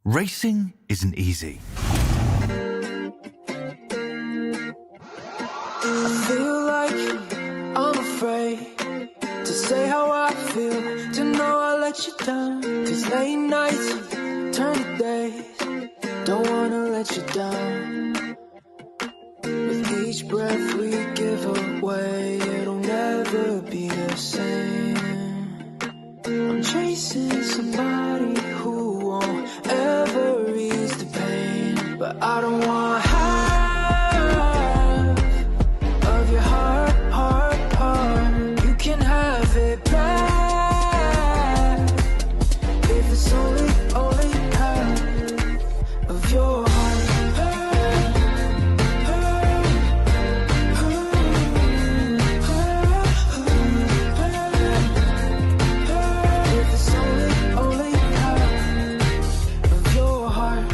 Racing isn't easy. I feel like I'm afraid to say how I feel, to know I let you down. 'Cause late nights turn to days, don't wanna let you down. With each breath we give away, it'll never be the same. I'm chasing somebody who won't ever ease the pain, but I don't want half of your heart, heart, heart. You can have it back if it's only half of your heart. If it's only half of your heart.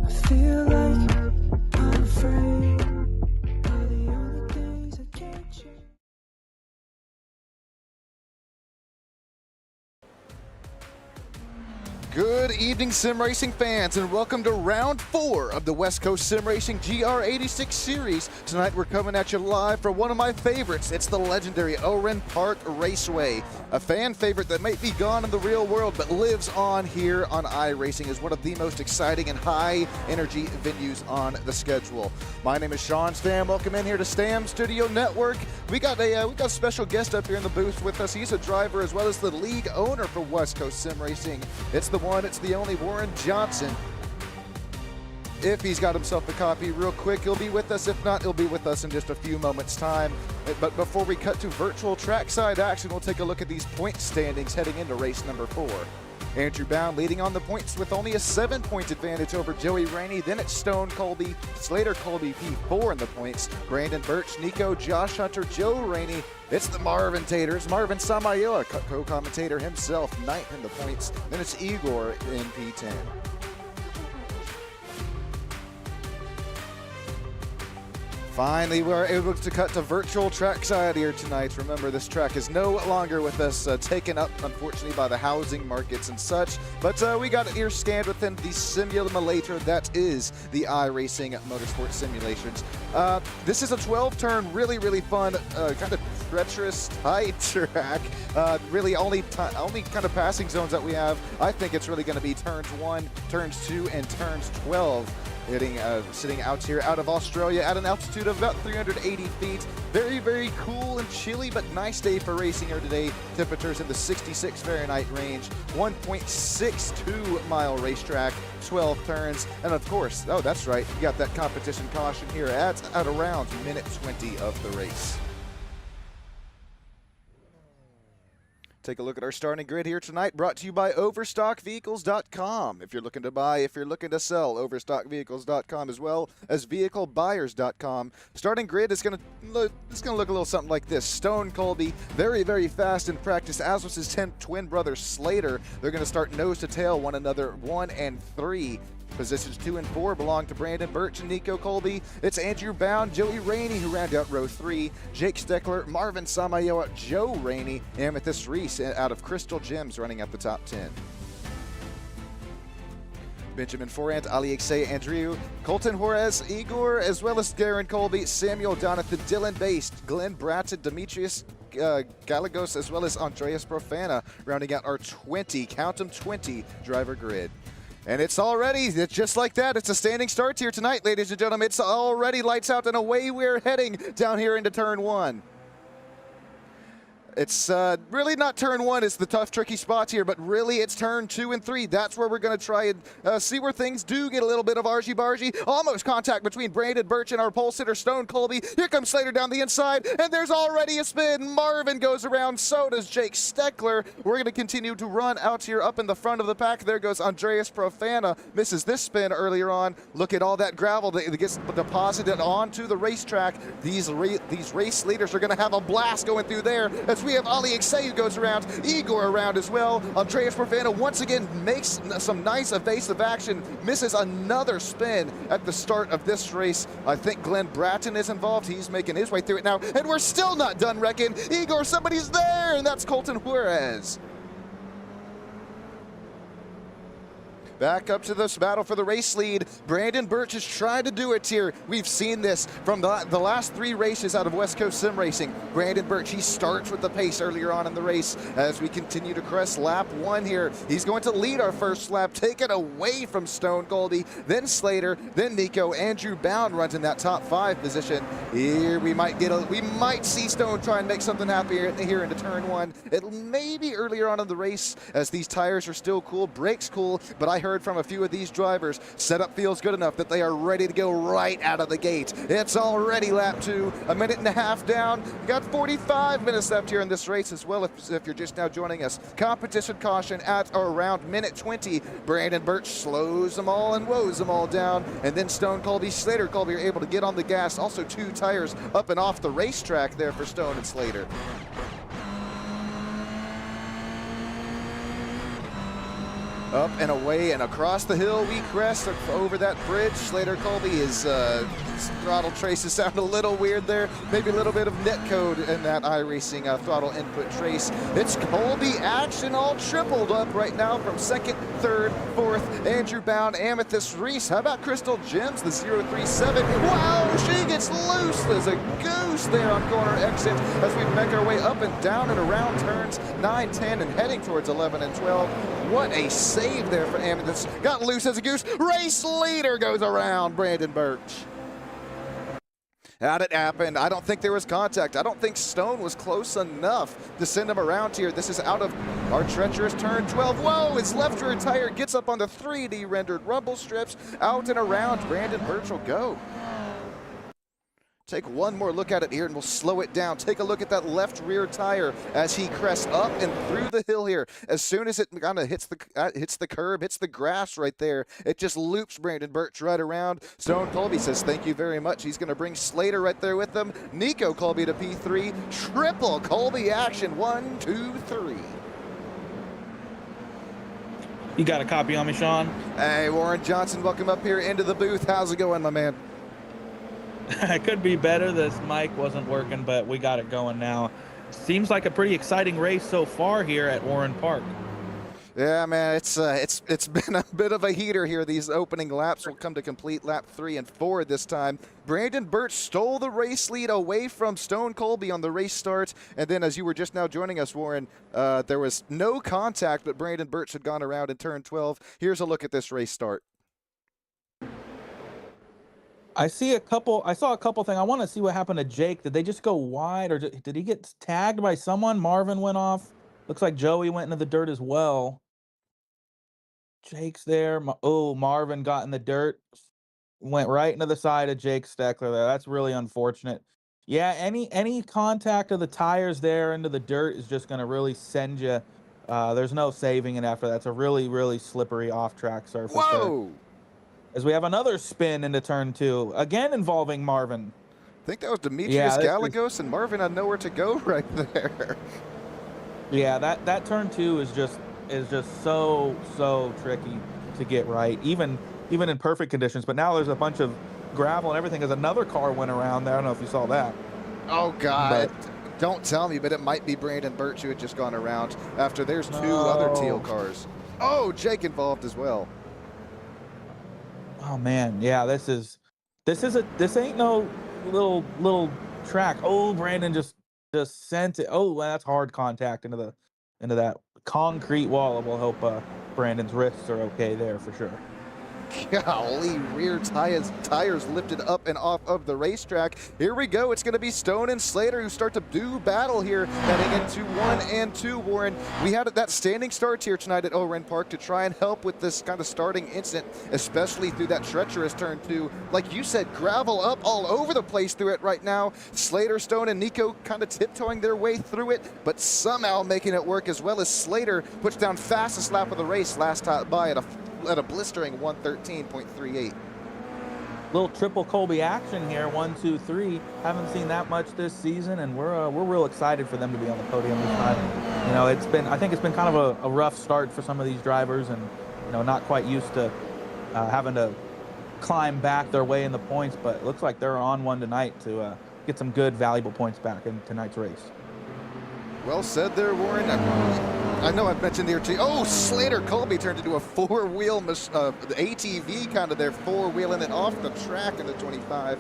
I feel like I'm afraid of the only things I can't change. Good evening, sim racing fans, and welcome to round 4 of the West Coast Sim Racing GR86 series. Tonight we're coming at you live for one of my favorites. It's the legendary Oran Park Raceway, a fan favorite that might be gone in the real world but lives on here on iRacing as one of the most exciting and high energy venues on the schedule. My name is Sean Stam. Welcome in here to Stam Studio Network. We got a special guest up here in the booth with us. He's a driver as well as the league owner for West Coast Sim Racing. It's the only Warren Johnson. If he's got himself a copy real quick, he'll be with us. If not, he'll be with us in just a few moments' time. But before we cut to virtual trackside action, we'll take a look at these point standings heading into race number 4. Andrew Bound leading on the points with only a 7-point advantage over Joey Rainey. Then it's Stone Colby, Slater Colby P4 in the points. Brandon Birch, Nico, Josh Hunter, Joe Rainey. It's the Marvin Taters. Marvin Samayoa, co-commentator himself, 9th in the points. Then it's Igor in P10. Finally, we're able to cut to virtual trackside here tonight. Remember, this track is no longer with us, taken up, unfortunately, by the housing markets and such. But we got it here scanned within the simulator that is the iRacing Motorsport Simulations. This is a 12-turn, really fun, kind of treacherous, tight track. Really, only kind of passing zones that we have. I think it's really going to be turns 1, turns 2, and turns 12. Sitting out here out of Australia at an altitude of about 380 feet. Very cool and chilly, but nice day for racing here today. Temperatures in the 66 Fahrenheit range. 1.62 mile racetrack, 12 turns, and of course, oh that's right, you got that competition caution here at around minute 20 of the race. Take a look at our starting grid here tonight, brought to you by Overstockvehicles.com. If you're looking to buy, if you're looking to sell, Overstockvehicles.com as well as VehicleBuyers.com. Starting grid is going to look a little something like this. Stone Colby, very fast in practice, as was his twin brother Slater. They're going to start nose to tail one another, 1 and 3. Positions 2 and 4 belong to Brandon Birch and Nico Colby. It's Andrew Bound, Joey Rainey who round out row 3. Jake Steckler, Marvin Samayoa, Joe Rainey, Amethyst Reese out of Crystal Gems running at the top 10. Benjamin Forant, Ali Xe, Andrew, Colton Juarez, Igor, as well as Garen Colby, Samuel Donathan, Dylan Baste, Glenn Bratton, Demetrius Galagos, as well as Andreas Profana, rounding out our 20, count them 20, driver grid. And it's just like that. It's a standing start here tonight, ladies and gentlemen. It's already lights out and away we're heading down here into turn 1. It's really not turn 1 is the tough, tricky spots here, but really it's turn 2 and 3. That's where we're going to try and see where things do get a little bit of argy-bargy. Almost contact between Brandon Birch and our pole sitter, Stone Colby. Here comes Slater down the inside, and there's already a spin. Marvin goes around, so does Jake Steckler. We're going to continue to run out here up in the front of the pack. There goes Andreas Profana. Misses this spin earlier on. Look at all that gravel that gets deposited onto the racetrack. These race leaders are going to have a blast going through there as We have Ali Iksei who goes around, Igor around as well. Andreas Morvana once again makes some nice evasive action, misses another spin at the start of this race. I think Glenn Bratton is involved. He's making his way through it now, and we're still not done wrecking. Igor, somebody's there, and that's Colton Juarez. Back up to this battle for the race lead. Brandon Birch is trying to do it here. We've seen this from the last 3 races out of West Coast Sim Racing. Brandon Birch, he starts with the pace earlier on in the race. As we continue to crest lap 1 here, he's going to lead our first lap, take it away from Stone Colby, then Slater, then Nico. Andrew Bound runs in that top 5 position. Here we might see Stone try and make something happen here into turn 1. It may be earlier on in the race as these tires are still cool, brakes cool, but I heard from a few of these drivers, setup feels good enough that they are ready to go right out of the gate. It's already lap 2, a minute and a half down. We got 45 minutes left here in this race as well if you're just now joining us. Competition caution at or around minute 20. Brandon Birch slows them all and woes them all down. And then Stone Colby, Slater Colby are able to get on the gas. Also 2 tires up and off the racetrack there for Stone and Slater. Up and away and across the hill we crest over that bridge. Slater Colby, his throttle traces sound a little weird there. Maybe a little bit of net code in that iRacing throttle input trace. It's Colby action all tripled up right now from 2nd, 3rd, 4th. Andrew Bound, Amethyst Reese. How about Crystal Gems, the 037? Wow, she gets loose as a goose there on corner exit as we make our way up and down and around turns 9, 10, and heading towards 11 and 12. What a save there for Amethyst. Got loose as a goose. Race leader goes around Brandon Birch. How'd it happen? I don't think there was contact. I don't think Stone was close enough to send him around here. This is out of our treacherous turn 12. Whoa, his left rear tire gets up on the 3D rendered rumble strips. Out and around, Brandon Birch will go. Take one more look at it here and we'll slow it down. Take a look at that left rear tire as he crests up and through the hill here. As soon as it kind of hits the curb, hits the grass right there, it just loops Brandon Birch right around. Stone Colby says thank you very much. He's going to bring Slater right there with him. Nico Colby to P3. Triple Colby action. 1, 2, 3. You got a copy on me, Sean? Hey, Warren Johnson, welcome up here into the booth. How's it going, my man? It could be better. This mic wasn't working, but we got it going now. Seems like a pretty exciting race so far here at Oran Park. Yeah, man, it's been a bit of a heater here. These opening laps will come to complete lap 3 and 4 this time. Brandon Birch stole the race lead away from Stone Colby on the race start. And then as you were just now joining us, Warren, there was no contact, but Brandon Birch had gone around in turn 12. Here's a look at this race start. I saw a couple things. I want to see what happened to Jake. Did they just go wide, or did he get tagged by someone? Marvin went off. Looks like Joey went into the dirt as well. Jake's there. Oh, Marvin got in the dirt. Went right into the side of Jake Steckler there. That's really unfortunate. Yeah, any contact of the tires there into the dirt is just going to really send you. There's no saving it after that. It's a really, really slippery off-track surface. Whoa! There. As we have another spin into turn 2, again involving Marvin. I think that was Demetrius Gallegos, and Marvin had nowhere to go right there. Yeah, that turn 2 is just so tricky to get right, even in perfect conditions. But now there's a bunch of gravel and everything. As another car went around there. I don't know if you saw that. Oh God! Don't tell me, but it might be Brandon Birch who had just gone around after there's 2 other teal cars. Oh, Jake involved as well. Oh man, yeah, this ain't no little track. Oh, Brandon just sent it. Oh, that's hard contact into that concrete wall. We'll hope Brandon's wrists are okay there for sure. Golly, rear tires lifted up and off of the racetrack. Here we go. It's going to be Stone and Slater who start to do battle here heading into 1 and 2, Warren. We had that standing start here tonight at Oran Park to try and help with this kind of starting incident, especially through that treacherous turn 2. Like you said, gravel up all over the place through it right now. Slater, Stone, and Nico kind of tiptoeing their way through it, but somehow making it work, as well as Slater puts down fastest lap of the race last time by at a blistering 1:13.38. little triple Colby action here. 1, 2, 3. Haven't seen that much this season, and we're real excited for them to be on the podium this time. You know, I think it's been kind of a rough start for some of these drivers, and you know, not quite used to having to climb back their way in the points. But it looks like they're on one tonight to get some good, valuable points back in tonight's race. Well said there, Warren. I know I've mentioned here too. Oh, Slater Colby turned into a four-wheel ATV kind of there, four-wheeling it off the track in the 25.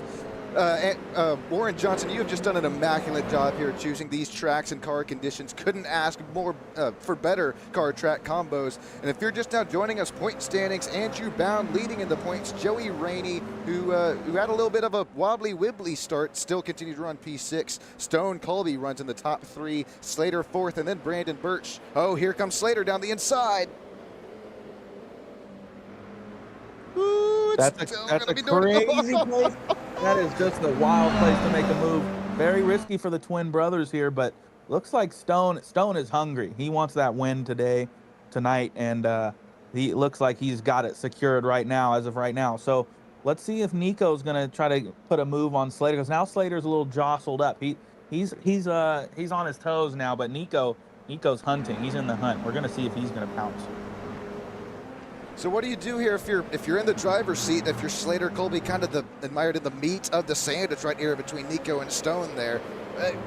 Warren Johnson, you have just done an immaculate job here choosing these tracks and car conditions. Couldn't ask more for better car track combos. And if you're just now joining us, point standings, Andrew Bound leading in the points. Joey Rainey, who had a little bit of a wobbly-wibbly start, still continued to run P6. Stone Colby runs in the top 3. Slater 4th, and then Brandon Birch. Oh, here comes Slater down the inside. Ooh, that's a crazy place. That is just a wild place to make a move. Very risky for the twin brothers here, but looks like Stone is hungry. He wants that win tonight, and he looks like he's got it secured right now, as of right now. So let's see if Nico's gonna try to put a move on Slater, because now Slater's a little jostled up. He's on his toes now, but Nico's hunting. He's in the hunt. We're gonna see if he's gonna pounce. So what do you do here if you're in the driver's seat, if you're Slater Colby, kind of admired in the meat of the sandwich right here between Nico and Stone there?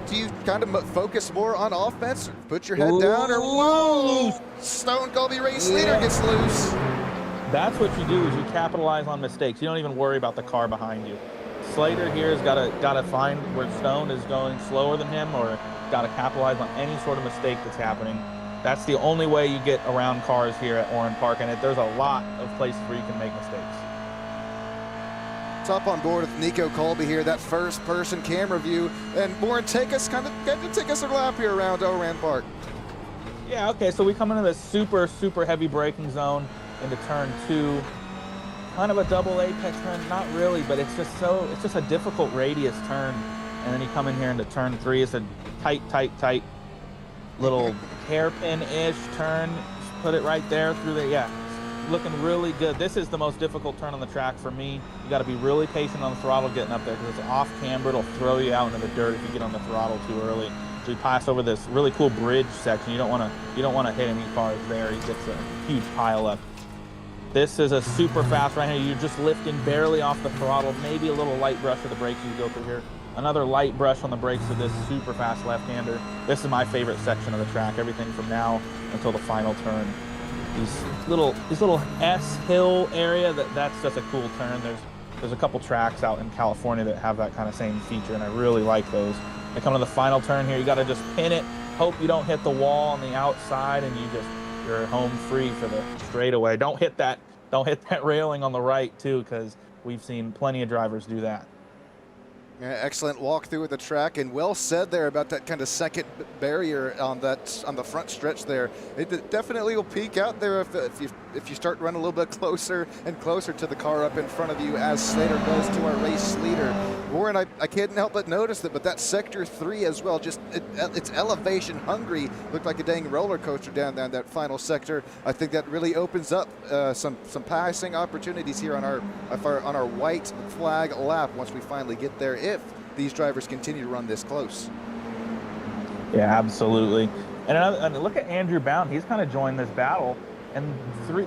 Do you kind of focus more on offense, or put your head down, or whoa, Stone Colby race Slater gets loose? That's what you do, is you capitalize on mistakes. You don't even worry about the car behind you. Slater here has got to find where Stone is going slower than him, or got to capitalize on any sort of mistake that's happening. That's the only way you get around cars here at Oran Park, and there's a lot of places where you can make mistakes. Top on board with Nico Colby here, that first-person camera view. And Warren, take us a lap here around Oran Park. Yeah, okay, so we come into this super heavy braking zone into turn 2. Kind of a double apex turn, not really, but it's just a difficult radius turn. And then you come in here into turn 3. It's a tight little hairpin-ish turn. Just put it right there through the, looking really good. This is the most difficult turn on the track for me. You got to be really patient on the throttle getting up there, because it's off camber. It'll throw you out into the dirt if you get on the throttle too early. So you pass over this really cool bridge section. You don't want to hit any cars there. It gets a huge pile up. This is a super fast right here. You're just lifting barely off the throttle. Maybe a little light brush of the brakes as you go through here. Another light brush on the brakes of this super fast left-hander. This is my favorite section of the track. Everything from now until the final turn. These little S hill area, that's just a cool turn. There's a couple tracks out in California that have that kind of same feature, and I really like those. They come to the final turn here. You got to just pin it. Hope you don't hit the wall on the outside, and you're home free for the straightaway. Don't hit that railing on the right too, because we've seen plenty of drivers do that. Yeah, excellent walkthrough of the track, and well said there about that kind of second barrier on the front stretch there. It definitely will peak out there if you start running a little bit closer and closer to the car up in front of you, as Slater does to our race leader. Warren, I can't help but notice that, but that sector 3 as well, it's elevation hungry. Looked like a dang roller coaster down that final sector. I think that really opens up some passing opportunities here on our white flag lap once we finally get there, if these drivers continue to run this close. Yeah, absolutely. And look at Andrew Bound. He's kind of joined this battle. And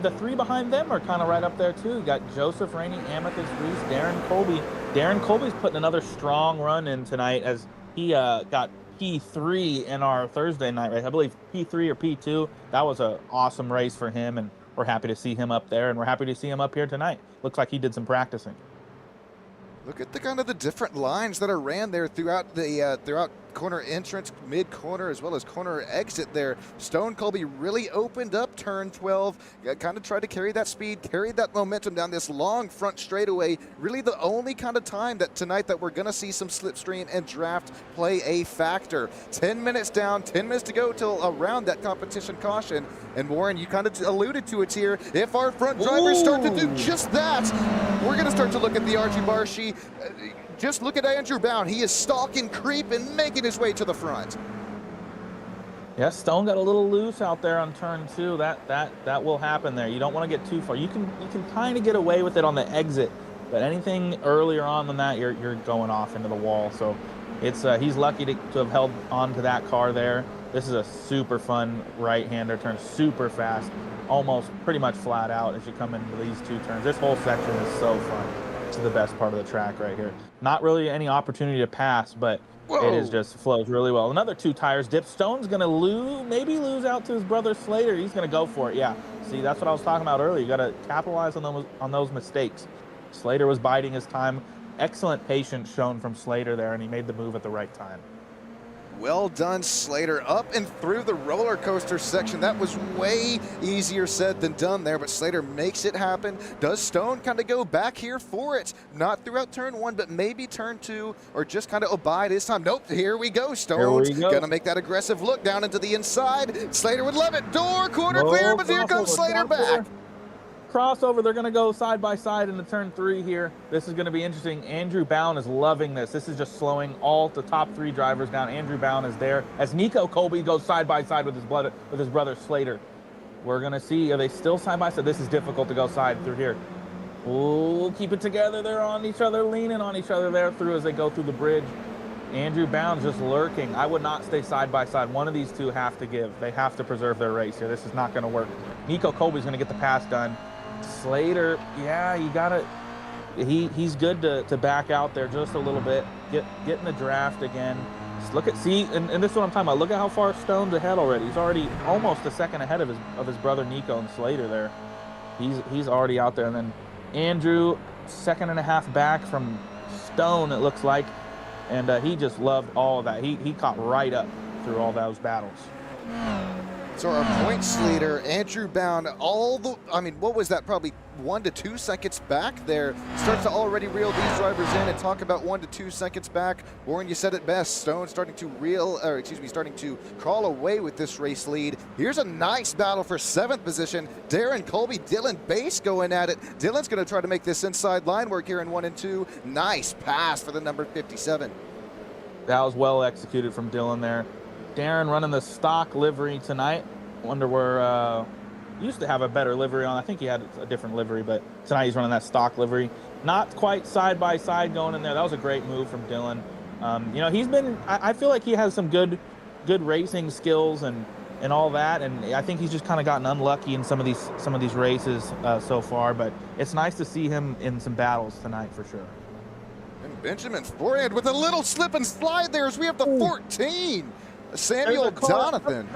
the three behind them are kind of right up there too. You got Joseph Rainey, Amethyst Reese, Darren Colby. Darren Colby's putting another strong run in tonight, as he got P3 in our Thursday night race. I believe P3 or P2. That was an awesome race for him, and we're happy to see him up there, and we're happy to see him up here tonight. Looks like he did some practicing. Look at the different lines that are ran there throughout corner entrance, mid corner, as well as corner exit there. Stone Colby really opened up turn 12, kind of tried to carry that speed, carried that momentum down this long front straightaway. Really the only kind of time that tonight that we're going to see some slipstream and draft play a factor. 10 minutes down, 10 minutes to go till around that competition caution. And Warren, you kind of alluded to it here. If our front drivers start to do just that, we're going to start to look at the Archie Barshi. Just look at Andrew Bound. He is stalking, creeping, making his way to the front. Yeah, Stone got a little loose out there on turn 2. That will happen there. You don't want to get too far. You can kind of get away with it on the exit But anything earlier on than that, you're going off into the wall. So it's he's lucky to have held on to that car there. This is a super fun right-hander turn, super fast, almost pretty much flat out as you come into these two turns. This whole section is so fun. It's the best part of the track right here. Not really any opportunity to pass, but it is just flows really well. Another 2 tires dip. Stone's gonna maybe lose out to his brother Slater. He's gonna go for it. Yeah, see, that's what I was talking about earlier. You gotta capitalize on those mistakes. Slater was biding his time. Excellent patience shown from Slater there, and he made the move at the right time. Well done, Slater. Up and through the roller coaster section. That was way easier said than done there, but Slater makes it happen. Does Stone kind of go back here for it? Not throughout turn 1, but maybe turn 2, or just kind of abide his time. Nope, here we go. Stone's gonna make that aggressive look down into the inside. Slater would love it. Door corner clear, but here comes Slater back. Crossover, they're going to go side by side into turn 3 here. This is going to be interesting. Andrew Bound is loving this. This is just slowing all the top 3 drivers down. Andrew Bound is there as Nico Colby goes side by side with his brother Slater. We're going to see, are they still side by side? This is difficult to go side through here. Ooh, keep it together. They're on each other, leaning on each other there through as they go through the bridge. Andrew Bound just lurking. I would not stay side by side. One of these two have to give. They have to preserve their race here. This is not going to work. Nico Colby's going to get the pass done. Slater, yeah, you gotta. He's good to back out there just a little bit. Get in the draft again. Look at and this is what I'm talking about. Look at how far Stone's ahead already. He's already almost a second ahead of his brother Nico and Slater there. He's already out there. And then Andrew, 1.5 back from Stone, it looks like, and he just loved all of that. He caught right up through all those battles. So our points leader, Andrew Bound, what was that, probably 1 to 2 seconds back there, starts to already reel these drivers in and talk about 1 to 2 seconds back. Warren, you said it best. Stone starting to crawl away with this race lead. Here's a nice battle for 7th position. Darren Colby, Dylan Bass going at it. Dylan's going to try to make this inside line work here in 1 and 2. Nice pass for the number 57. That was well executed from Dylan there. Darren running the stock livery tonight. Wonder where used to have a better livery on. I think he had a different livery, but tonight he's running that stock livery. Not quite side by side going in there. That was a great move from Dylan. He's been. I feel like he has some good racing skills and all that, and I think he's just kind of gotten unlucky in some of these races so far. But it's nice to see him in some battles tonight for sure. And Benjamin's forehand with a little slip and slide there as we have the 14. Samuel Donathan.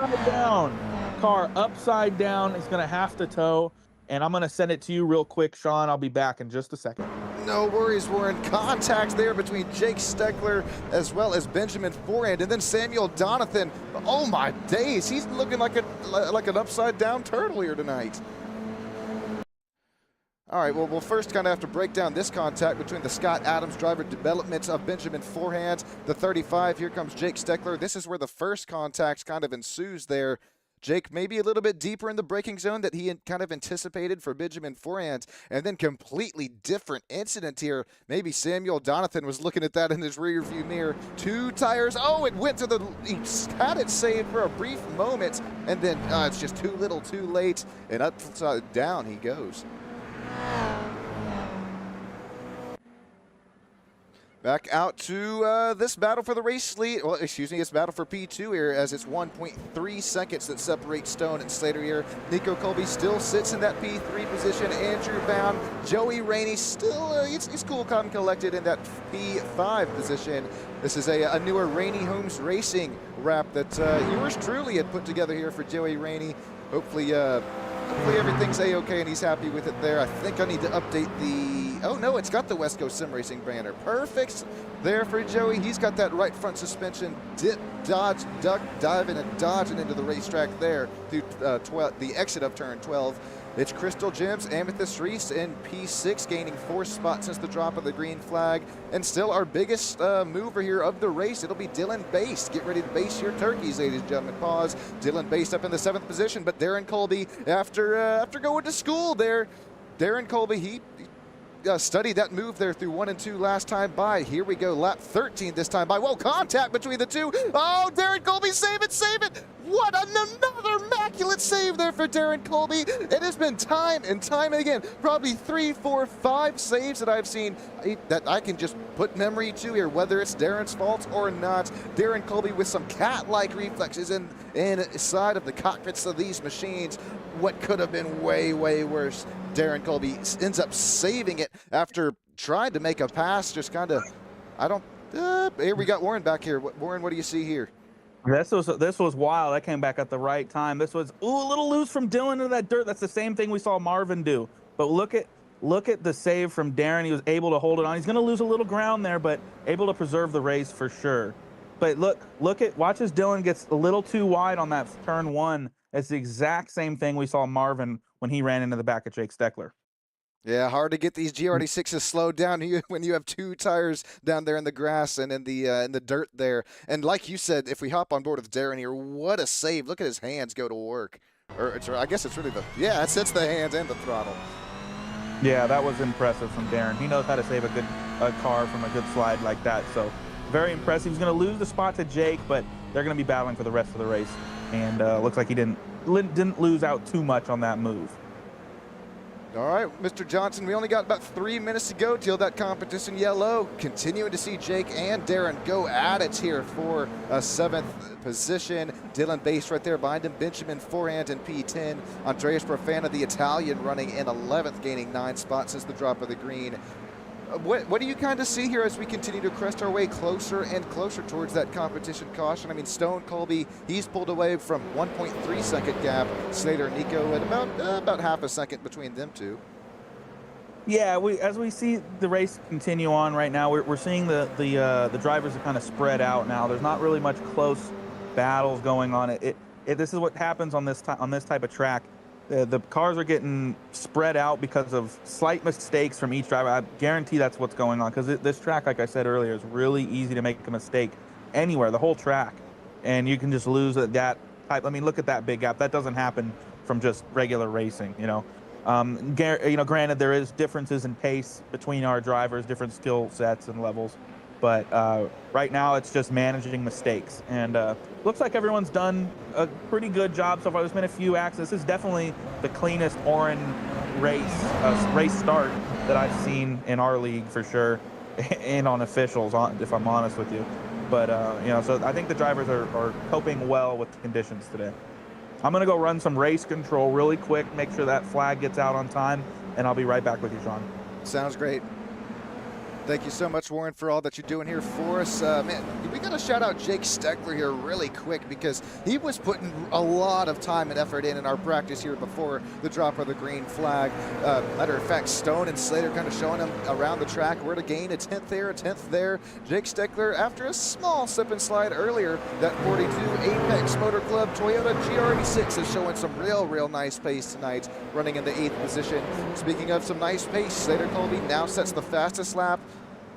Car upside down. He's going to have to tow, and I'm going to send it to you real quick, Sean. I'll be back in just a second. No worries. We're in contact there between Jake Steckler as well as Benjamin Forehand, and then Samuel Donathan. Oh my days, he's looking like an upside down turtle here tonight. All right, well, we'll first kind of have to break down this contact between the Scott Adams driver development of Benjamin Forehand, the 35. Here comes Jake Steckler. This is where the first contact kind of ensues there. Jake maybe a little bit deeper in the braking zone that he kind of anticipated for Benjamin Forehand, and then completely different incident here. Maybe Samuel Donathan was looking at that in his rear view mirror. 2 tires. Oh, it went to he had it saved for a brief moment, and then it's just too little too late, and upside down he goes. Back out to this battle for the race lead. Well, excuse me, it's battle for P2 here, as it's 1.3 seconds that separate Stone and Slater here. Nico Colby still sits in that P3 position. Andrew Bound, Joey Rainey still, he's cool, calm, collected in that P5 position. This is a newer Rainey Homes Racing wrap that yours truly had put together here for Joey Rainey. Hopefully everything's a-okay and he's happy with it there. I think I need to update oh no, it's got the West Coast Sim Racing banner. Perfect there for Joey. He's got that right front suspension, dip, dodge, duck, diving and dodging into the racetrack there through the exit of turn 12. It's Crystal Gems, Amethyst Reese in P6, gaining 4 spots since the drop of the green flag. And still our biggest mover here of the race, it'll be Dylan Bass. Get ready to base your turkeys, ladies and gentlemen. Pause. Dylan Bass up in the 7th position, but Darren Colby, after going to school there, Darren Colby, he study that move there through 1 and 2 last time by. Here we go, lap 13 this time by. Whoa, contact between the two. Oh, Darren Colby, save it, save it. What another immaculate save there for Darren Colby. It has been time and time again, probably 3, 4, 5 saves that I've seen that I can just put memory to here, whether it's Darren's fault or not. Darren Colby with some cat-like reflexes inside of the cockpits of these machines. What could have been way, way worse. Darren Colby ends up saving it after trying to make a pass, just kind of, here we got Oran back here. Oran, what do you see here? This was wild. I came back at the right time. This was a little loose from Dylan into that dirt. That's the same thing we saw Marvin do. But look at the save from Darren. He was able to hold it on. He's going to lose a little ground there, but able to preserve the race for sure. But watch as Dylan gets a little too wide on that turn 1. It's the exact same thing we saw Marvin when he ran into the back of Jake Steckler. Yeah, hard to get these GR86s slowed down when you have 2 tires down there in the grass and in the dirt there. And like you said, if we hop on board with Darren here, what a save. Look at his hands go to work. Or I guess it's really it's the hands and the throttle. Yeah, that was impressive from Darren. He knows how to save a car from a good slide like that. So very impressive. He's going to lose the spot to Jake, but they're going to be battling for the rest of the race. And looks like he didn't lose out too much on that move. All right, Mr. Johnson, we only got about 3 minutes to go till that competition yellow. Continuing to see Jake and Darren go at it here for a 7th position. Dylan Bass right there behind him. Benjamin forehand in P10. Andreas Profana, the Italian, running in 11th, gaining 9 spots since the drop of the green. What do you kind of see here as we continue to crest our way closer and closer towards that competition caution? I mean, Stone Colby, he's pulled away from 1.3 second gap. Slater and Nico at about half a second between them two. Yeah, as we see the race continue on right now, we're seeing the drivers are kind of spread out now. There's not really much close battles going on. This is what happens on this type of track. The cars are getting spread out because of slight mistakes from each driver. I guarantee that's what's going on, because this track, like I said earlier, is really easy to make a mistake anywhere, the whole track, and you can just lose that type. I mean, look at that big gap. That doesn't happen from just regular racing, you know. Granted, there is differences in pace between our drivers, different skill sets and levels, but right now it's just managing mistakes, and looks like everyone's done a pretty good job so far. There's been a few accidents. This is definitely the cleanest Oran race start that I've seen in our league for sure, and on officials, if I'm honest with you. But so I think the drivers are coping well with the conditions today. I'm gonna go run some race control really quick, make sure that flag gets out on time, and I'll be right back with you, Sean. Sounds great. Thank you so much, Warren, for all that you're doing here for us. Man, we got to shout out Jake Steckler here really quick, because he was putting a lot of time and effort in our practice here before the drop of the green flag. Matter of fact, Stone and Slater kind of showing him around the track where to gain a 10th there, a 10th there. Jake Steckler, after a small slip and slide earlier, that 42 Apex Motor Club Toyota GR86 is showing some real nice pace tonight, running in the 8th position. Speaking of some nice pace, Slater Colby now sets the fastest lap.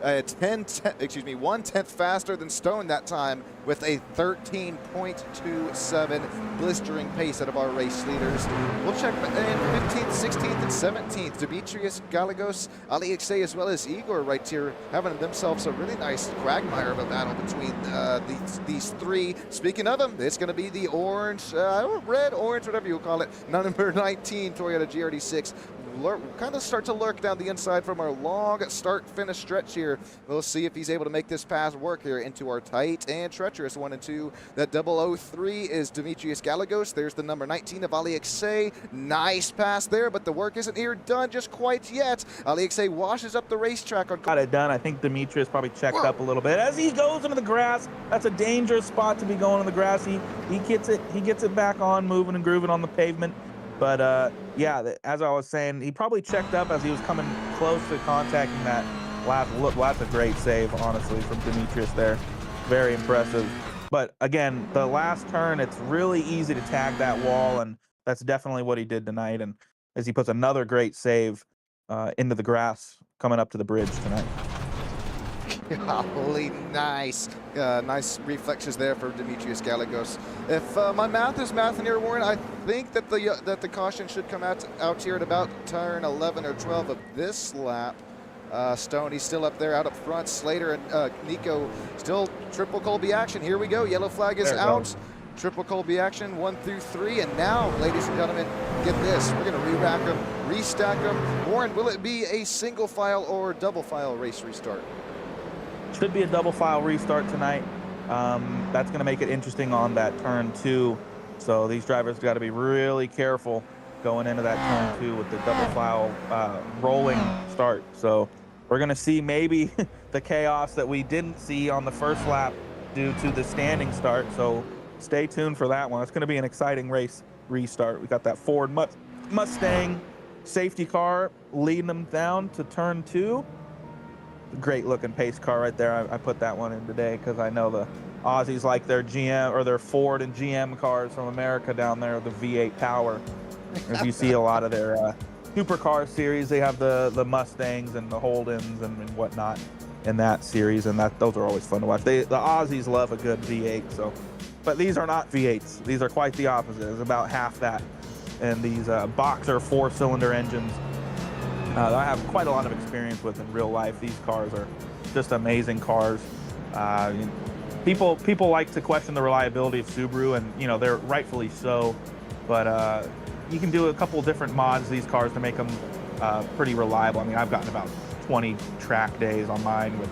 1/10 faster than Stone that time, with a 13.27 blistering pace out of our race leaders. We'll check in 15th, 16th, and 17th. Demetrius Gallegos, AliXA, as well as Igor right here, having themselves a really nice quagmire of a battle between these three. Speaking of them, it's going to be the orange, red, orange, whatever you call it, number 19 Toyota GR86. Kind of start to lurk down the inside from our long start-finish stretch here. We'll see if he's able to make this pass work here into our tight and treacherous 1 and 2. That 003 is Demetrius Gallegos. There's the number 19 of AliXA. Nice pass there, but the work isn't here done just quite yet. AliXA washes up the racetrack on. Got it done. I think Demetrius probably checked up a little bit as he goes into the grass. That's a dangerous spot to be going in the grass. He gets it back on, moving and grooving on the pavement. But yeah, as I was saying, he probably checked up as he was coming close to contacting that lap. Look, that's a great save, honestly, from Demetrius there. Very impressive. But again, the last turn, it's really easy to tag that wall, and that's definitely what he did tonight. And as he puts another great save into the grass coming up to the bridge tonight. Holy nice. Nice reflexes there for Demetrius Gallegos. If my math is math in here, Warren, I think that the caution should come out here at about turn 11 or 12 of this lap. Stone, he's still up there out up front. Slater and Nico still triple Colby action. Here we go. Yellow flag is out. Triple Colby action, 1 through 3. And now, ladies and gentlemen, get this. We're going to re-rack them, restack them. Warren, will it be a single file or double file race restart? Should be a double file restart tonight. That's going to make it interesting on that turn 2. So these drivers got to be really careful going into that turn 2 with the double file rolling start. So we're going to see maybe the chaos that we didn't see on the first lap due to the standing start. So stay tuned for that one. It's going to be an exciting race restart. We got that Ford Mustang safety car leading them down to turn 2. Great looking pace car right there. I put that one in today because I know the Aussies like their GM or their Ford and GM cars from America down there, the V8 power. If you see a lot of their supercar series, they have the Mustangs and the Holdens and whatnot in that series, and those are always fun to watch. The Aussies love a good V8. So, but these are not V8s. These are quite the opposite. It's about half that. And these boxer 4-cylinder engines I have quite a lot of experience with in real life. These cars are just amazing cars. People like to question the reliability of Subaru, and they're rightfully so. But you can do a couple different mods to these cars to make them pretty reliable. I mean, I've gotten about 20 track days on mine with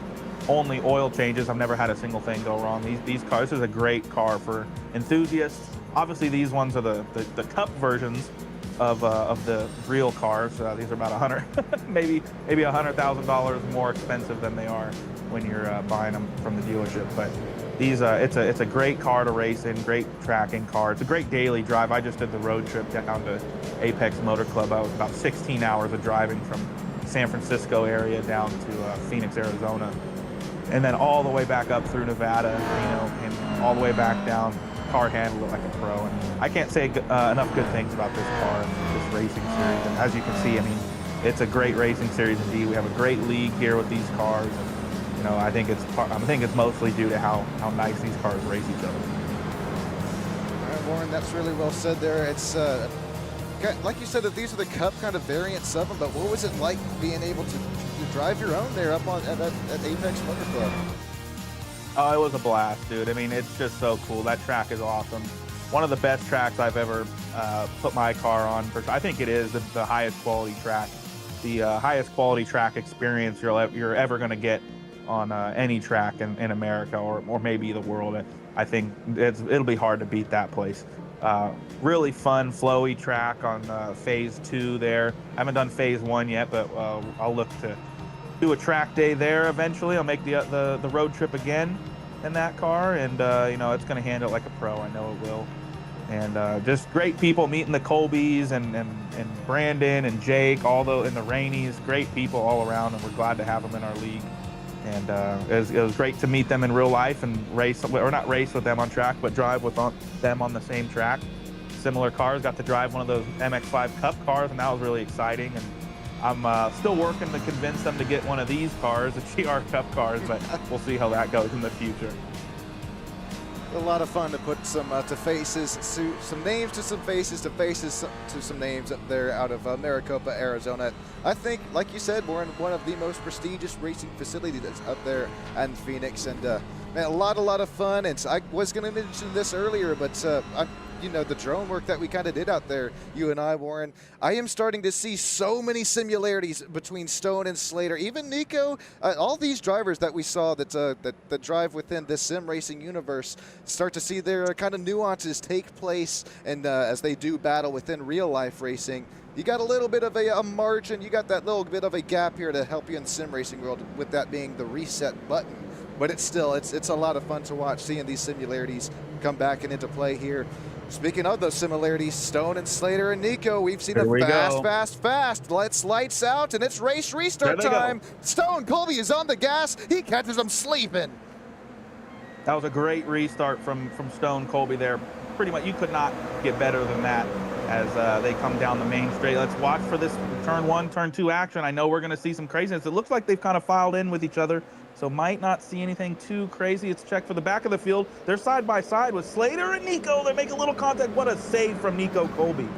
only oil changes. I've never had a single thing go wrong. These cars, this is a great car for enthusiasts. Obviously, these ones are the cup versions of the real cars. These are about 100, maybe $100,000 more expensive than they are when you're buying them from the dealership. But these, it's a great car to race in, great tracking car. It's a great daily drive. I just did the road trip down to Apex Motor Club. I was about 16 hours of driving from San Francisco area down to Phoenix, Arizona, and then all the way back up through Nevada, and all the way back down. Car handled it like a pro, and I can't say enough good things about this car and this racing series. And as you can see, I mean, it's a great racing series indeed. We have a great league here with these cars, and I think it's mostly due to how nice these cars race each other. All right, Warren, that's really well said there. It's like you said, that these are the Cup kind of variants of them, but what was it like being able to drive your own there up at Apex Motor Club? Oh, it was a blast, dude. I mean, it's just so cool. That track is awesome. One of the best tracks I've ever put my car on. I think it is the highest quality track, the highest quality track experience you're ever going to get on any track in America or maybe the world. I think it'll be hard to beat that place. Really fun, flowy track on phase 2 there. I haven't done phase 1 yet, but I'll look to do a track day there eventually. I'll make the road trip again in that car, and it's going to handle it like a pro. I know it will. And just great people, meeting the Colbys and Brandon and Jake, and the Rainies, great people all around, and we're glad to have them in our league. And it was great to meet them in real life and not race with them on track, but drive with them on the same track. Similar cars, got to drive one of those MX-5 Cup cars, and that was really exciting. And I'm still working to convince them to get one of these cars, the GR Cup cars, but we'll see how that goes in the future. A lot of fun to put some names to some faces to some names up there out of Maricopa, Arizona. I think, like you said, we're in one of the most prestigious racing facilities that's up there in Phoenix, and man, a lot of fun. And I was going to mention this earlier, but the drone work that we kind of did out there, you and I, Warren, I am starting to see so many similarities between Stone and Slater, even Nico, all these drivers that we saw that drive within this sim racing universe, start to see their kind of nuances take place, and as they do battle within real life racing. You got a little bit of a margin, you got that little bit of a gap here to help you in the sim racing world, with that being the reset button. But it's a lot of fun to watch, seeing these similarities come back and into play here. Speaking of those similarities, Stone and Slater and Nico, we've seen fast. Let's lights out, and it's race restart time. Stone, Colby is on the gas. He catches them sleeping. That was a great restart from Stone Colby there. Pretty much, you could not get better than that as they come down the main straight. Let's watch for this turn 1, turn 2 action. I know we're going to see some craziness. It looks like they've kind of filed in with each other, so might not see anything too crazy. Let's check for the back of the field. They're side by side with Slater and Nico. They make a little contact. What a save from Nico Colby.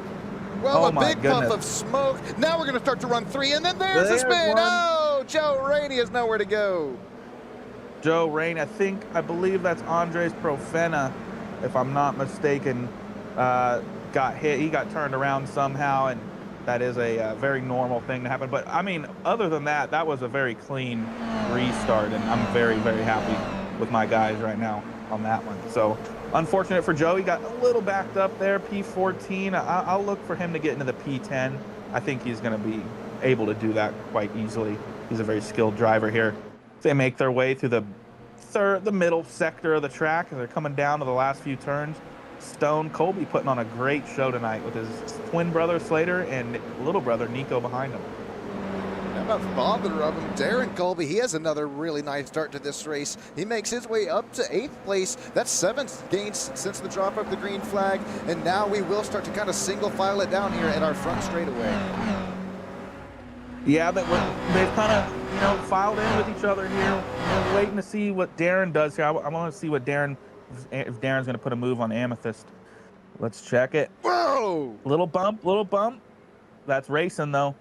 Well, a big puff of smoke. Now we're going to start to run 3, and then there's a spin. Oh, Joe Rainey has nowhere to go. Joe Rain, I believe that's Andres Profena, if I'm not mistaken, got hit. He got turned around somehow, and that is a very normal thing to happen. But I mean, other than that, that was a very clean restart, and I'm very, very happy with my guys right now on that one. So unfortunate for Joe, he got a little backed up there, P14. I'll look for him to get into the P10. I think he's going to be able to do that quite easily. He's a very skilled driver here. They make their way through the middle sector of the track as they're coming down to the last few turns. Stone Colby putting on a great show tonight with his twin brother Slater and little brother Nico behind him. How about father of him, Darren Colby? He has another really nice start to this race. He makes his way up to 8th place. That's 7th gains since the drop of the green flag. And now we will start to kind of single file it down here at our front straightaway. Yeah, they've kind of, filed in with each other here. We're waiting to see what Darren does here. I want to see what if Darren's going to put a move on Amethyst. Let's check it. Whoa! Little bump. That's racing, though.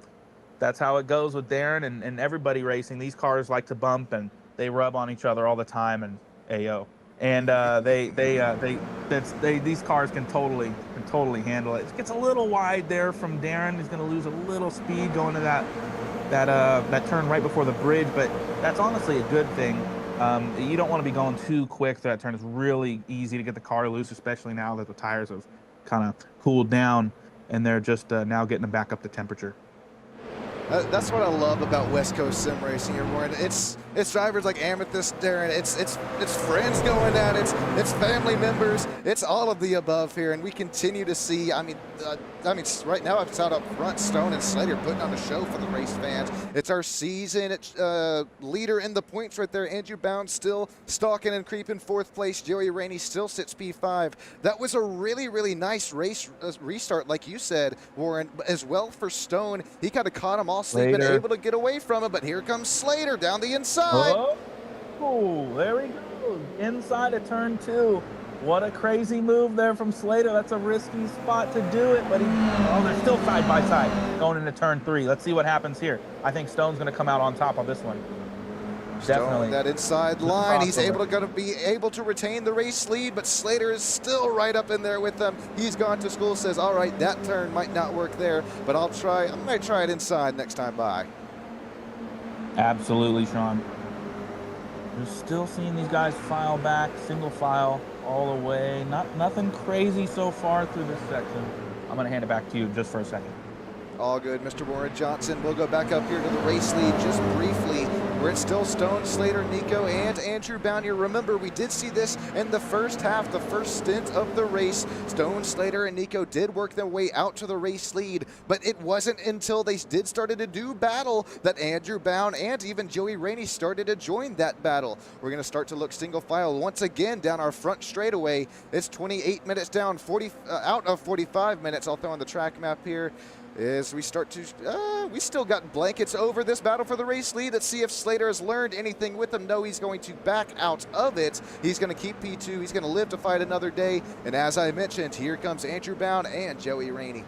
That's how it goes with Darren and everybody racing. These cars like to bump, and they rub on each other all the time, and ayo. And these cars can totally handle it. It gets a little wide there from Darren. He's going to lose a little speed going to that turn right before the bridge, but that's honestly a good thing. You don't want to be going too quick through that turn. It's really easy to get the car loose, especially now that the tires have kind of cooled down and they're just now getting them back up to temperature. That's what I love about West Coast sim racing here, Warren. It's drivers like Amethyst, Darren. It's friends going at it. It's family members. It's all of the above here, and we continue to see. I mean, right now I've saw up front Stone and Slater putting on a show for the race fans. It's our season leader in the points right there. Andrew Bound still stalking and creeping 4th place. Joey Rainey still sits P5. That was a really, really nice race restart, like you said, Warren, as well for Stone. He kind of caught him all sleeping, able to get away from him, but here comes Slater down the inside. Oh, there he goes. Inside of turn 2. What a crazy move there from Slater. That's a risky spot to do it, but they're still side by side going into turn 3. Let's see what happens here. I think Stone's going to come out on top of this one. Definitely. That inside line, he's going to be able to retain the race lead, but Slater is still right up in there with them. He's gone to school, says, all right, that turn might not work there, but I might try it inside next time by. Absolutely, Sean. We're still seeing these guys file back, single file all the way. Nothing crazy so far through this section. I'm going to hand it back to you just for a second. All good, Mr. Warren Johnson. We'll go back up here to the race lead just briefly, where it's still Stone, Slater, Nico, and Andrew Bound here. Remember, we did see this in the first half, the first stint of the race. Stone, Slater, and Nico did work their way out to the race lead, but it wasn't until they did started to do battle that Andrew Bound and even Joey Rainey started to join that battle. We're going to start to look single file once again down our front straightaway. It's 28 minutes down, out of 45 minutes. I'll throw on the track map here. As we start to, we still got blankets over this battle for the race lead. Let's see if Slater has learned anything with him. No, he's going to back out of it. He's going to keep P2. He's going to live to fight another day. And as I mentioned, here comes Andrew Bound and Joey Rainey.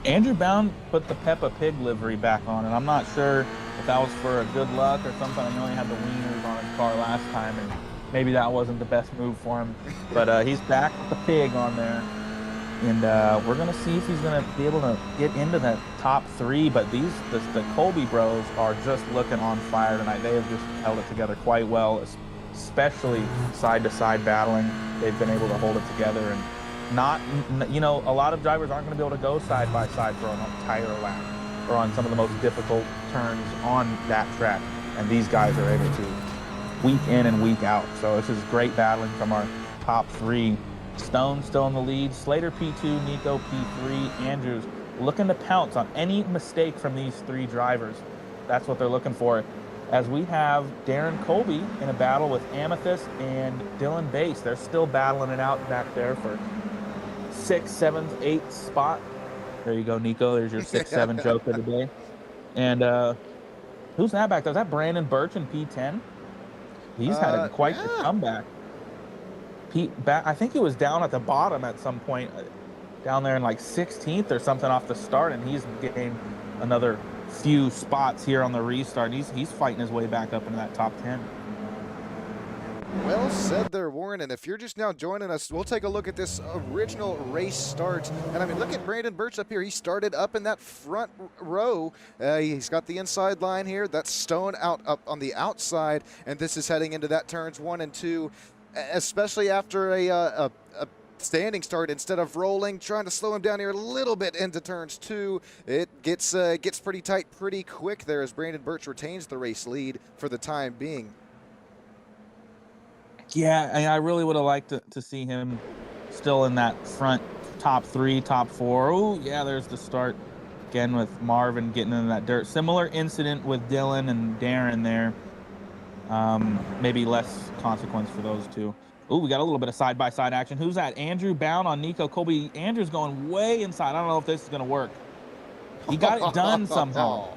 Andrew Bound put the Peppa Pig livery back on, and I'm not sure if that was for a good luck or something. He only had the wieners on his car last time, and maybe that wasn't the best move for him. But he's back with the pig on there. And we're going to see if he's going to be able to get into that top 3. But the Colby bros are just looking on fire tonight. They have just held it together quite well, especially side-to-side battling. They've been able to hold it together. And a lot of drivers aren't going to be able to go side-by-side for an entire lap or on some of the most difficult turns on that track. And these guys are able to week in and week out. So this is great battling from our top 3. Stone still in the lead, Slater P2, Nico P3, Andrews looking to pounce on any mistake from these 3 drivers. That's what they're looking for. As we have Darren Colby in a battle with Amethyst and Dylan Bass. They're still battling it out back there for 6th, 7th, 8th spot. There you go, Nico. There's your 6-7 joke of the day. And who's that back there? Is that Brandon Birch in P10? He's had quite the comeback. I think he was down at the bottom at some point, down there in like 16th or something off the start, and he's gained another few spots here on the restart. He's fighting his way back up into that top 10. Well said there, Warren. And if you're just now joining us, we'll take a look at this original race start. And I mean, look at Brandon Birch up here. He started up in that front row. He's got the inside line here. That's Stone out up on the outside. And this is heading into that turns 1 and 2, especially after a standing start. Instead of rolling, trying to slow him down here a little bit into turns 2. It gets pretty tight pretty quick there as Brandon Birch retains the race lead for the time being. Yeah, I really would have liked to see him still in that front top 3, top 4. Oh, yeah, there's the start again with Marvin getting into that dirt. Similar incident with Dylan and Darren there. Maybe less consequence for those two. Oh, we got a little bit of side-by-side action. Who's that? Andrew bound on Nico Colby. Andrew's going way inside. I don't know if this is going to work. He got it done somehow.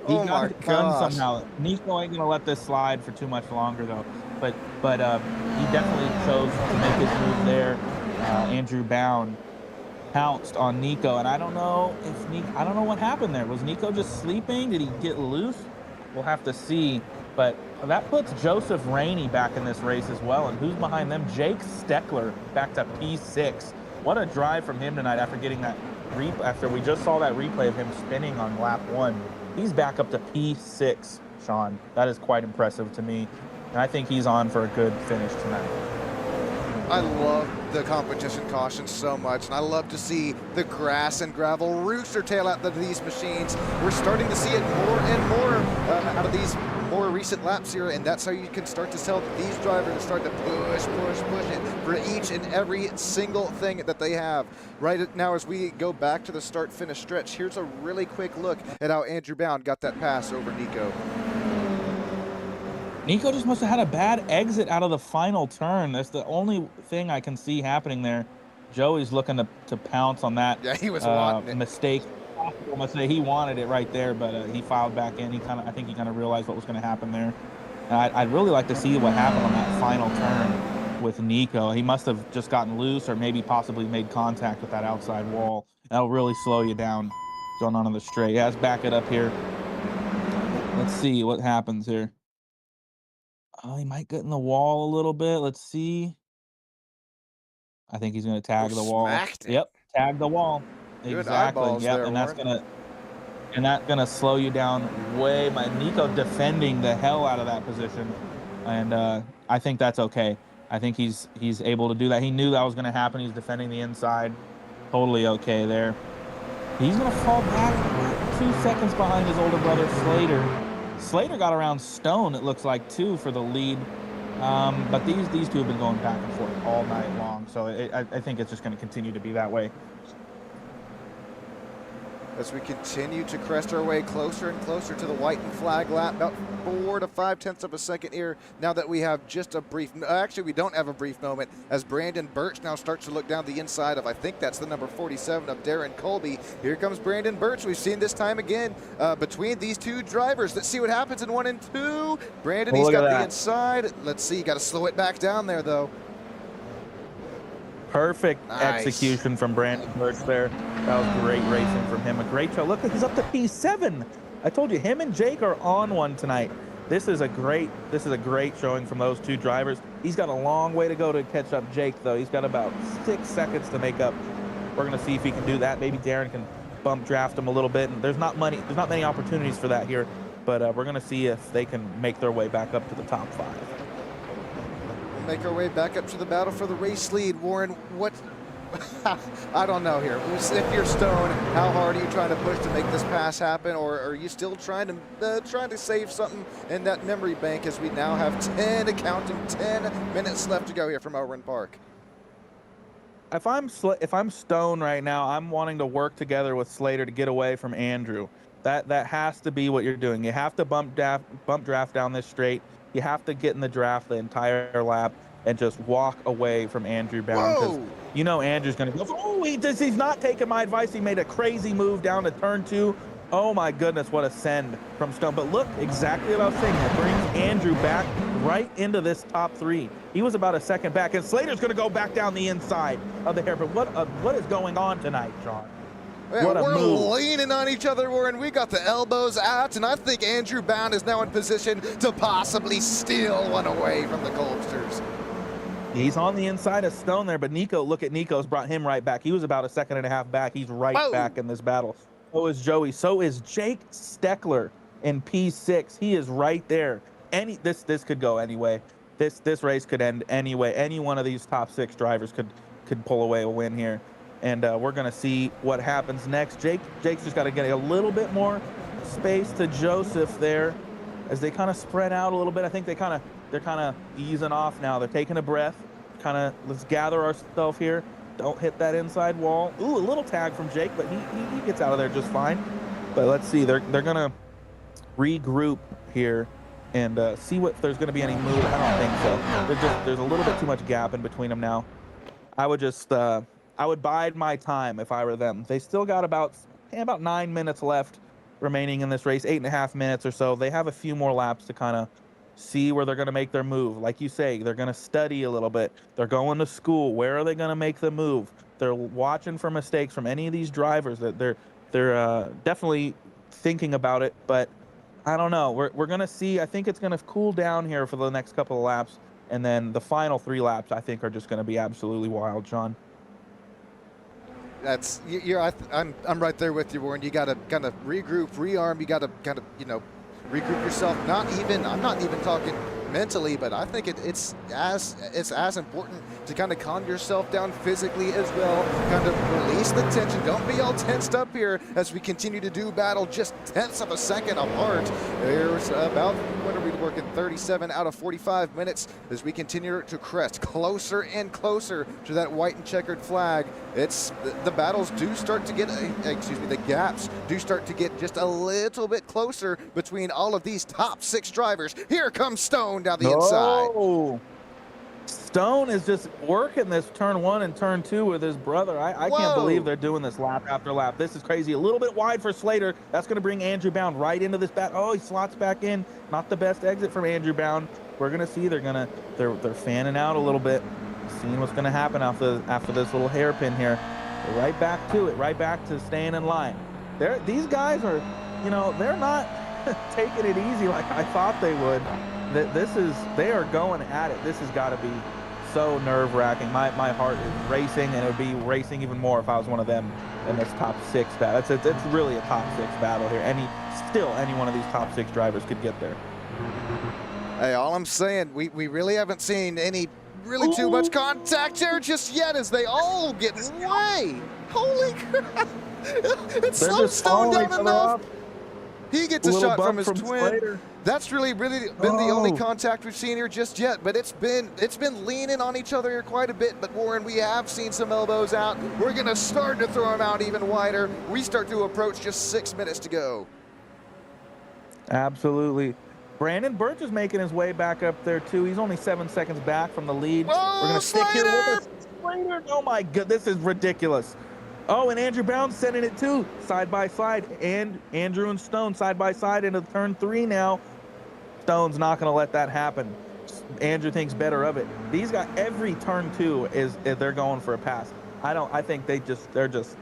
He got it done somehow. Nico ain't going to let this slide for too much longer, though. But he definitely chose to make his move there. Andrew Bound pounced on Nico, and I don't know what happened there. Was Nico just sleeping? Did he get loose? We'll have to see. But that puts Joseph Rainey back in this race as well. And who's behind them? Jake Steckler back to P6. What a drive from him tonight after getting that after we just saw that replay of him spinning on lap 1. He's back up to P6, Sean. That is quite impressive to me. And I think he's on for a good finish tonight. I love the competition caution so much, and I love to see the grass and gravel rooster tail out of these machines. We're starting to see it more and more out of these more recent laps here, and that's how you can start to tell that these drivers are starting to push it for each and every single thing that they have. Right now, as we go back to the start-finish stretch, here's a really quick look at how Andrew Bound got that pass over Nico. Nico just must have had a bad exit out of the final turn. That's the only thing I can see happening there. Joey's looking to pounce on that. Yeah, he was wanting it. Mistake. He wanted it right there, but he filed back in. I think he kind of realized what was going to happen there. And I'd really like to see what happened on that final turn with Nico. He must have just gotten loose or maybe possibly made contact with that outside wall. That'll really slow you down going on the straight. Yeah, let's back it up here. Let's see what happens here. Oh, he might get in the wall a little bit. Let's see. I think he's going to tag the wall. Yep, tag the wall. Good exactly. Yep, there, and that's gonna slow you down way. Nico defending the hell out of that position, and I think that's okay. I think he's able to do that. He knew that was going to happen. He's defending the inside. Totally okay there. He's going to fall back 2 seconds behind his older brother Slater. Slater got around Stone, it looks like, too, for the lead. But these two have been going back and forth all night long. So I think it's just going to continue to be that way. As we continue to crest our way closer and closer to the white and flag lap, about 4 to 5 tenths of a second here, now that we have just a brief, actually we don't have a brief moment, as Brandon Birch now starts to look down the inside of, I think that's the number 47 of Darren Colby. Here comes Brandon Birch. We've seen this time again between these two drivers. Let's see what happens in 1 and 2. Brandon, he's got the inside. Let's see, got to slow it back down there though. Perfect execution from Brandon Birch there. That was great racing from him. A great show. Look, he's up to P7. I told you, him and Jake are on one tonight. This is a great showing from those two drivers. He's got a long way to go to catch up Jake, though. He's got about 6 seconds to make up. We're going to see if he can do that. Maybe Darren can bump draft him a little bit. And there's not many opportunities for that here, but we're going to see if they can make their way back up to the top 5. Make our way back up to the battle for the race lead. Warren, what? I don't know here. If you're Stone, how hard are you trying to push to make this pass happen, or are you still trying to save something in that memory bank as we now have 10 minutes left to go here from Oran Park? If I'm Stone right now, I'm wanting to work together with Slater to get away from Andrew. That has to be what you're doing. You have to bump draft down this straight. You have to get in the draft the entire lap and just walk away from Andrew Bound, because you know Andrew's going to go, oh, he's not taking my advice. He made a crazy move down to turn 2. Oh, my goodness, what a send from Stone. But look, exactly what I was saying. That brings Andrew back right into this top 3. He was about a second back, and Slater's going to go back down the inside of the hair. But what is going on tonight, Sean? Man, What a we're move. leaning on each other, Warren. We got the elbows out, and I think Andrew Bound is now in position to possibly steal one away from the Colbsters. He's on the inside of Stone there, but Nico, look at Nico's brought him right back. He was about a second and a half back. He's right Whoa. back in this battle. So is Joey. So is Jake Steckler in P6. He is right there. This could go anyway. This race could end anyway. Any one of these top 6 drivers could pull away a win here. And we're gonna see what happens next. Jake's just got to get a little bit more space to Joseph there as they kind of spread out a little bit. I think they're kind of easing off now. They're taking a breath. Let's gather ourselves here. Don't hit that inside wall. Ooh, a little tag from Jake, but he gets out of there just fine. But let's see. They're gonna regroup here and see if there's gonna be any move. I don't think so. There's a little bit too much gap in between them now. I would just I would bide my time if I were them. They still got about 9 minutes left remaining in this race, 8.5 minutes or so. They have a few more laps to kind of see where they're going to make their move. Like you say, they're going to study a little bit. They're going to school. Where are they going to make the move? They're watching for mistakes from any of these drivers. They're definitely thinking about it, but I don't know. We're going to see. I think it's going to cool down here for the next couple of laps, and then the final 3 laps I think are just going to be absolutely wild, Sean. I'm right there with you, Warren. You got to kind of regroup, rearm. You got to kind of regroup yourself. I'm not even talking mentally, but I think it's as important to kind of calm yourself down physically as well. Kind of release the tension. Don't be all tensed up here as we continue to do battle just tenths of a second apart. There's about, what are we working, 37 out of 45 minutes as we continue to crest closer and closer to that white and checkered flag. The battles do start to get, the gaps do start to get just a little bit closer between all of these top 6 drivers. Here comes Stone down the inside. Stone is just working this turn 1 and turn 2 with his brother. I can't believe they're doing this lap after lap. This is crazy. A little bit wide for Slater. That's going to bring Andrew Bound right into this bat. Oh, he slots back in. Not the best exit from Andrew Bound. We're going to see they're fanning out a little bit, seeing what's going to happen after this little hairpin here. They're right back to it, right back to staying in line. These guys are, they're not taking it easy like I thought they would. They are going at it. This has got to be so nerve-wracking. My heart is racing, and it would be racing even more if I was one of them in this top 6 battle. It's really a top 6 battle here. Any one of these top 6 drivers could get there. Hey, all I'm saying, we really haven't seen any really too much contact here just yet as they all get away. Holy crap. It slowed Stone down enough. He gets a shot from his twin. Slater. That's really been the only contact we've seen here just yet, but it's been leaning on each other here quite a bit. But Warren, we have seen some elbows out. We're gonna start to throw them out even wider. We start to approach just 6 minutes to go. Absolutely. Brandon Birch is making his way back up there too. He's only 7 seconds back from the lead. Whoa, we're gonna stick here with us. Slater! Oh my god, this is ridiculous. Oh, and Andrew Bound's sending it too, side by side. And Andrew and Stone side by side into turn 3 now. Stone's not going to let that happen. Andrew thinks better of it. These guys, every turn 2 is they're going for a pass. I think they're just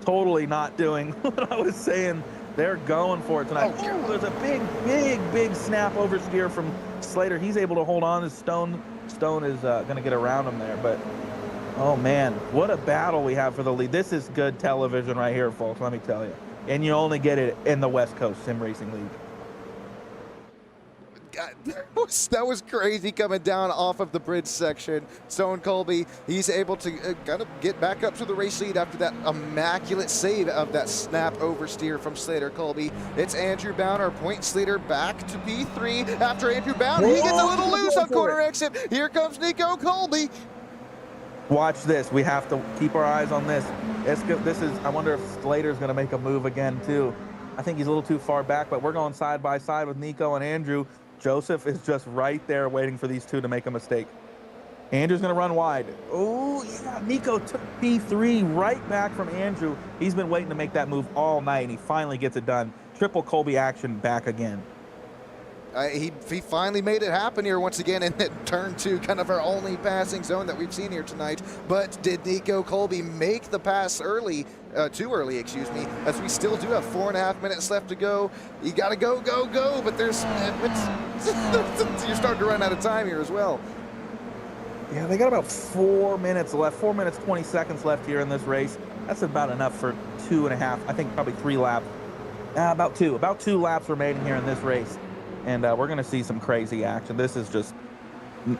totally not doing what I was saying. They're going for it tonight. Oh, there's a big snap oversteer from Slater. He's able to hold on to Stone. Stone is going to get around him there, but oh man, what a battle we have for the lead. This is good television right here, folks, let me tell you. And you only get it in the West Coast Sim Racing League. God, that was crazy coming down off of the bridge section. Stone Colby, he's able to kind of get back up to the race lead after that immaculate save of that snap oversteer from Slater Colby. It's Andrew Bound, our points leader, back to P3 after Andrew Bound. He gets a little loose on corner exit. Here comes Nico Colby. Watch this. We have to keep our eyes on this. I wonder if Slater's going to make a move again, too. I think he's a little too far back, but we're going side by side with Nico and Andrew. Joseph is just right there waiting for these two to make a mistake. Andrew's going to run wide. Oh, yeah. Nico took P3 right back from Andrew. He's been waiting to make that move all night, and he finally gets it done. Triple Colby action back again. He finally made it happen here once again in turn 2, kind of our only passing zone that we've seen here tonight. But did Nico Colby make the pass early too early, excuse me, as we still do have 4.5 minutes left to go. You got to go, go, go, but there's you're starting to run out of time here as well. Yeah, they got about 4 minutes left, 4 minutes 20 seconds left here in this race. That's about enough for 2.5, I think probably 3 laps. About two laps remaining here in this race, and we're going to see some crazy action. This is just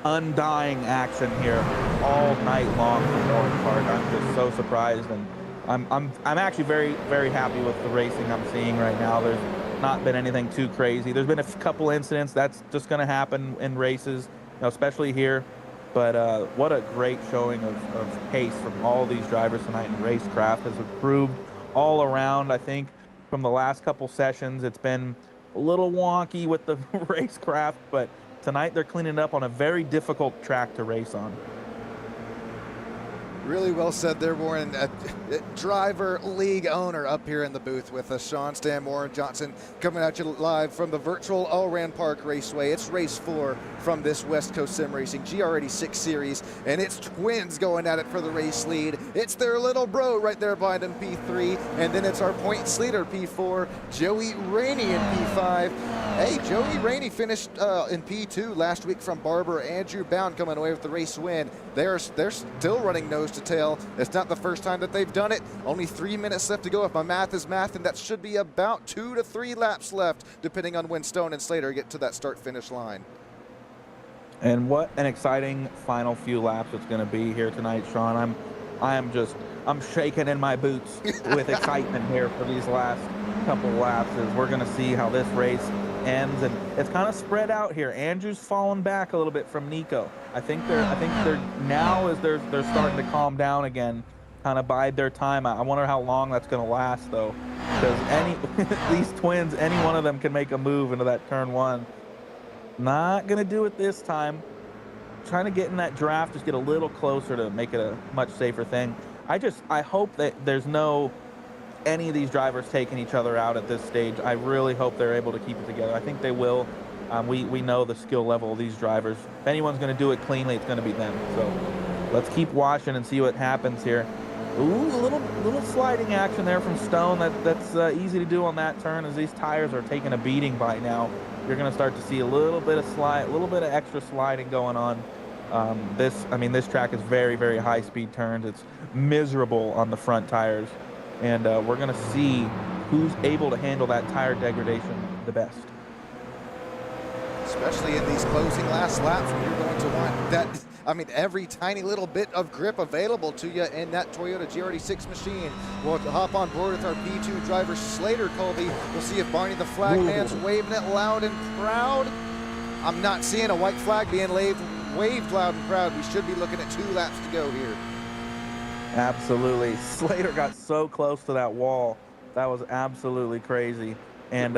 undying action here all night long from Oran Park. I'm just so surprised, and I'm actually very, very happy with the racing I'm seeing right now. There's not been anything too crazy. There's been a couple incidents. That's just going to happen in races, especially here. But what a great showing of pace from all these drivers tonight, and racecraft has improved all around. I think from the last couple sessions, it's been a little wonky with the racecraft, but tonight they're cleaning up on a very difficult track to race on. Really well said there, Warren. Driver league owner up here in the booth with us, Sean Stam, Warren Johnson, coming at you live from the virtual Oran Park Raceway. It's race 4 from this West Coast Sim Racing GR86 series, and it's twins going at it for the race lead. It's their little bro right there behind in P3, and then it's our points leader, P4, Joey Rainey in P5. Hey, Joey Rainey finished in P2 last week from Barber. Andrew Bound coming away with the race win. They're still running nose to tail. It's not the first time that they've done it. Only 3 minutes left to go if my math is math, and that should be about 2 to 3 laps left, depending on when Stone and Slater get to that start-finish line. And what an exciting final few laps it's going to be here tonight, Sean. I'm shaking in my boots with excitement here for these last couple laps, as we're going to see how this race ends, and it's kind of spread out here. Andrew's fallen back a little bit from Nico. I think they're now, as they're starting to calm down again, kind of bide their time. I wonder how long that's going to last, though, because these twins, any one of them can make a move into that turn 1. Not going to do it this time. Trying to get in that draft, just get a little closer to make it a much safer thing. I hope that there's any of these drivers taking each other out at this stage. I really hope they're able to keep it together. I think they will. We know the skill level of these drivers. If anyone's going to do it cleanly, it's going to be them. So let's keep watching and see what happens here. Ooh, a little sliding action there from Stone. That's easy to do on that turn, as these tires are taking a beating by now. You're going to start to see a little bit of extra sliding going on. This track is very, very high-speed turns. It's miserable on the front tires, and we're going to see who's able to handle that tire degradation the best. Especially in these closing last laps, when you're going to want that, every tiny little bit of grip available to you in that Toyota GR86 machine. We'll hop on board with our P2 driver, Slater Colby. We'll see if Barney the Flagman's waving it loud and proud. I'm not seeing a white flag being waved loud and proud. We should be looking at 2 laps to go here. Absolutely. Slater got so close to that wall. That was absolutely crazy. And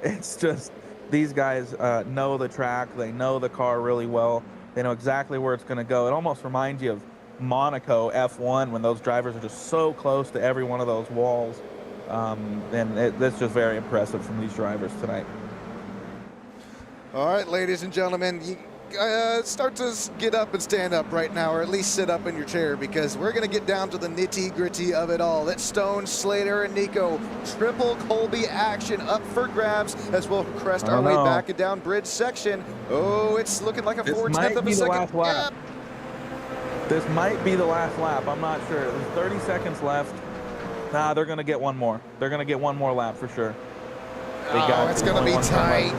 it's just, these guys know the track. They know the car really well. They know exactly where it's going to go. It almost reminds you of Monaco F1, when those drivers are just so close to every one of those walls. That's just very impressive from these drivers tonight. All right, ladies and gentlemen, you start to get up and stand up right now, or at least sit up in your chair, because we're going to get down to the nitty-gritty of it all. It's Stone, Slater, and Nico. Triple Colby action up for grabs as we'll crest our way back and down bridge section. Oh, it's looking like a 4/10 of a second gap. This might be the last lap. I'm not sure. There's 30 seconds left. Nah, they're going to get one more. They're going to get one more lap for sure. It's going to be tight.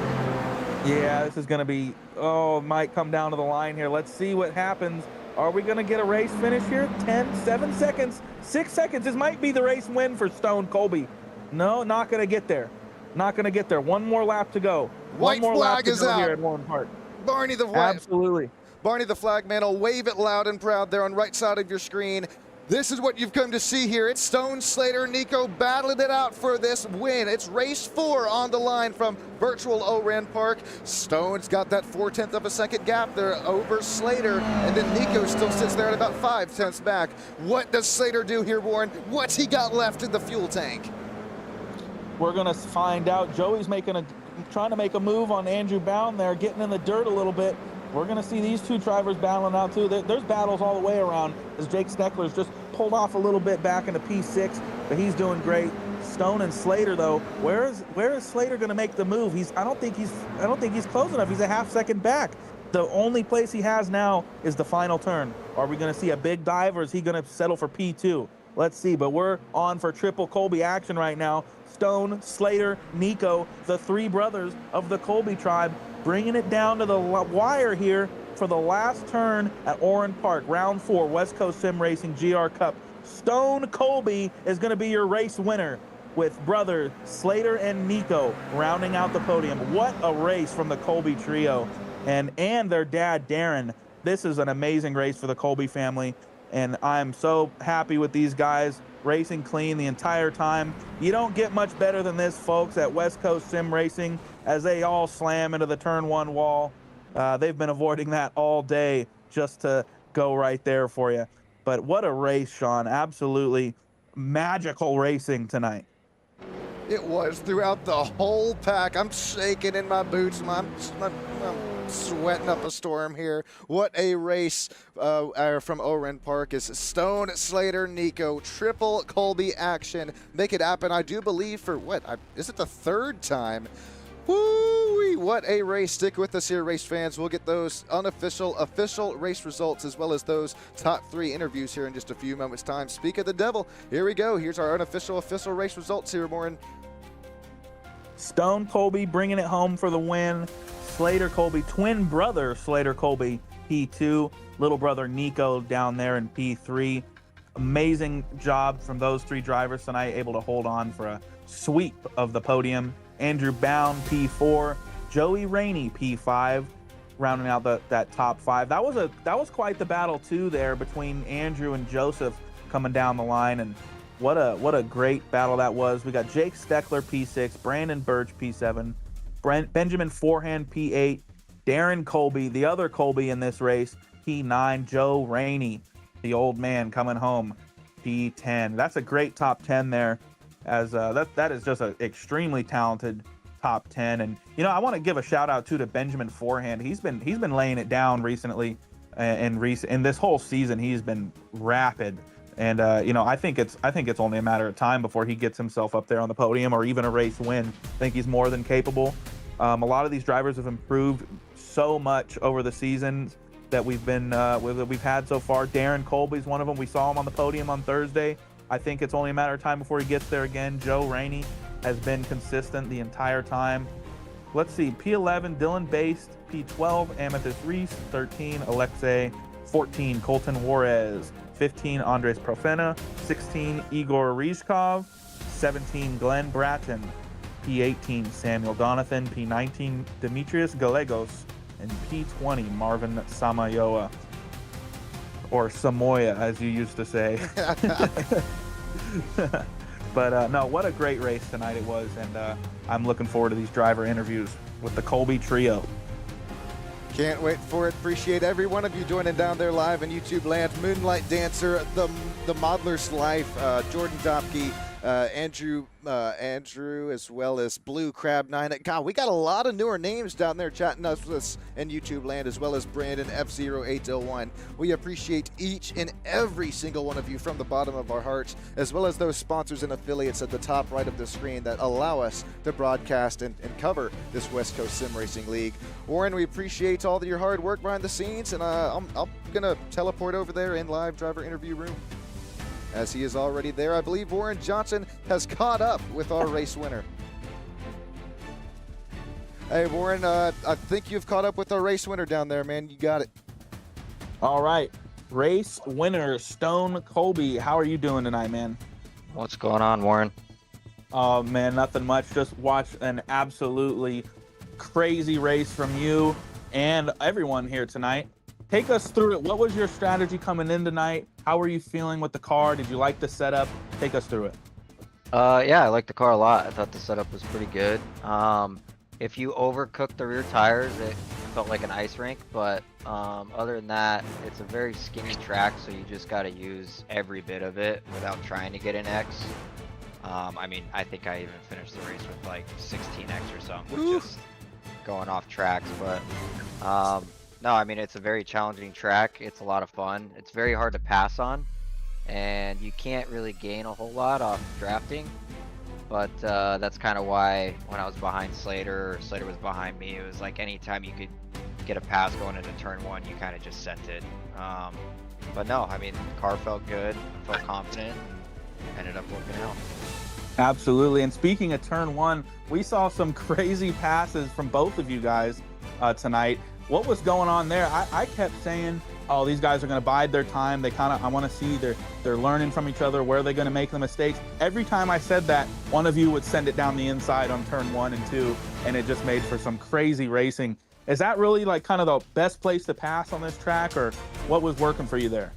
Yeah, this is going to be, it might come down to the line here. Let's see what happens. Are we going to get a race finish here? 10, 7 seconds, 6 seconds. This might be the race win for Stone Colby. No, not going to get there. Not going to get there. One more lap to go. White flag is out here at Oran Park. Barney the Absolutely. Barney the Flagman will wave it loud and proud there on right side of your screen. This is what you've come to see here. It's Stone, Slater, Nico battling it out for this win. It's race 4 on the line from virtual Oran Park. Stone's got that 4/10 of a second gap there over Slater, and then Nico still sits there at about 5/10 back. What does Slater do here, Warren? What's he got left in the fuel tank? We're gonna find out. Joey's trying to make a move on Andrew Bound there, getting in the dirt a little bit. We're going to see these 2 drivers battling out too. There's battles all the way around, as Jake Steckler's just pulled off a little bit back into P6, but he's doing great. Stone and Slater though, where is Slater going to make the move? I don't think he's close enough. He's a half second back. The only place he has now is the final turn. Are we going to see a big dive, or is he going to settle for P2? Let's see, but we're on for triple Colby action right now. Stone, Slater, Nico, the three brothers of the Colby tribe, bringing it down to the wire here for the last turn at Oran Park, round 4, West Coast Sim Racing GR Cup. Stone Colby is going to be your race winner, with brother Slater and Nico rounding out the podium. What a race from the Colby trio and their dad Darren. This is an amazing race for the Colby family, and I'm so happy with these guys racing clean the entire time. You don't get much better than this, folks, at West Coast Sim Racing, as they all slam into the turn 1 wall. They've been avoiding that all day just to go right there for you. But what a race, Sean. Absolutely magical racing tonight. It was throughout the whole pack. I'm shaking in my boots. I'm sweating up a storm here. What a race from Oran Park is Stone, Slater, Nico, triple Colby action. Make it happen, I do believe, for is it the 3rd time? Woo-wee, what a race. Stick with us here, race fans. We'll get those unofficial, official race results, as well as those top 3 interviews here in just a few moments' time. Speak of the devil. Here we go. Here's our unofficial, official race results here, Warren. Stone Colby bringing it home for the win. Slater Colby, twin brother Slater Colby, P2. Little brother Nico down there in P3. Amazing job from those 3 drivers tonight, able to hold on for a sweep of the podium. Andrew Bound, P4. Joey Rainey, P5, rounding out that top 5. That was quite the battle too there between Andrew and Joseph coming down the line, and what a great battle that was. We got Jake Steckler, P6, Brandon Birch, P7, Benjamin Forehand, P8, Darren Colby, the other Colby in this race, P9, Joe Rainey, the old man coming home, P10. That's a great top 10 there, as that is just an extremely talented top 10. And I want to give a shout out to Benjamin Forehand. He's been laying it down recently, and in this whole season he's been rapid. And I think it's only a matter of time before he gets himself up there on the podium or even a race win. I think he's more than capable. A lot of these drivers have improved so much over the seasons that we've had so far. Darren Colby's one of them. We saw him on the podium on Thursday. I think it's only a matter of time before he gets there again. Joe Rainey has been consistent the entire time. Let's see, P11, Dylan Baste, P12, Amethyst Reese, 13, Alexei, 14, Colton Juarez, 15, Andres Profena, 16, Igor Rizkov, 17, Glenn Bratton, P18, Samuel Donathan, P19, Demetrius Gallegos, and P20, Marvin Samayoa, or Samoya, as you used to say. But no, what a great race tonight it was, and I'm looking forward to these driver interviews with the Colby trio. Can't wait for it. Appreciate every one of you joining down there live in YouTube land. Moonlight Dancer, the Modeler's Life, Jordan Dopke, Andrew, as well as Blue Crab 9. God, we got a lot of newer names down there chatting us with us in YouTube land, as well as Brandon F0801. We appreciate each and every single one of you from the bottom of our hearts, as well as those sponsors and affiliates at the top right of the screen that allow us to broadcast and cover this West Coast Sim Racing League. Warren, we appreciate all of your hard work behind the scenes, and I'm going to teleport over there in live driver interview room, as he is already there. I believe Warren Johnson has caught up with our race winner. Hey, Warren, I think you've caught up with our race winner down there, man. You got it. All right. Race winner, Stone Colby. How are you doing tonight, man? What's going on, Warren? Oh, man, nothing much. Just watched an absolutely crazy race from you and everyone here tonight. Take us through it. What was your strategy coming in tonight? How were you feeling with the car? Did you like the setup? Take us through it. Yeah, I liked the car a lot. I thought the setup was pretty good. If you overcooked the rear tires, it felt like an ice rink, but other than that, it's a very skinny track, so you just got to use every bit of it without trying to get an X. I mean, I think I even finished the race with like 16X or something, with just going off tracks, but no, I mean, it's a very challenging track. It's a lot of fun. It's very hard to pass on, and you can't really gain a whole lot off drafting. But that's kind of why when I was behind Slater, or Slater was behind me, it was like anytime you could get a pass going into turn 1, you kind of just sent it. But no, I mean, the car felt good, I felt confident, and ended up working out. Absolutely. And speaking of turn 1, we saw some crazy passes from both of you guys tonight. What was going on there? I kept saying, oh, these guys are going to bide their time. They kind of, I want to see they're learning from each other. Where are they going to make the mistakes? Every time I said that, one of you would send it down the inside on turn 1 and 2, and it just made for some crazy racing. Is that really like kind of the best place to pass on this track, or what was working for you there?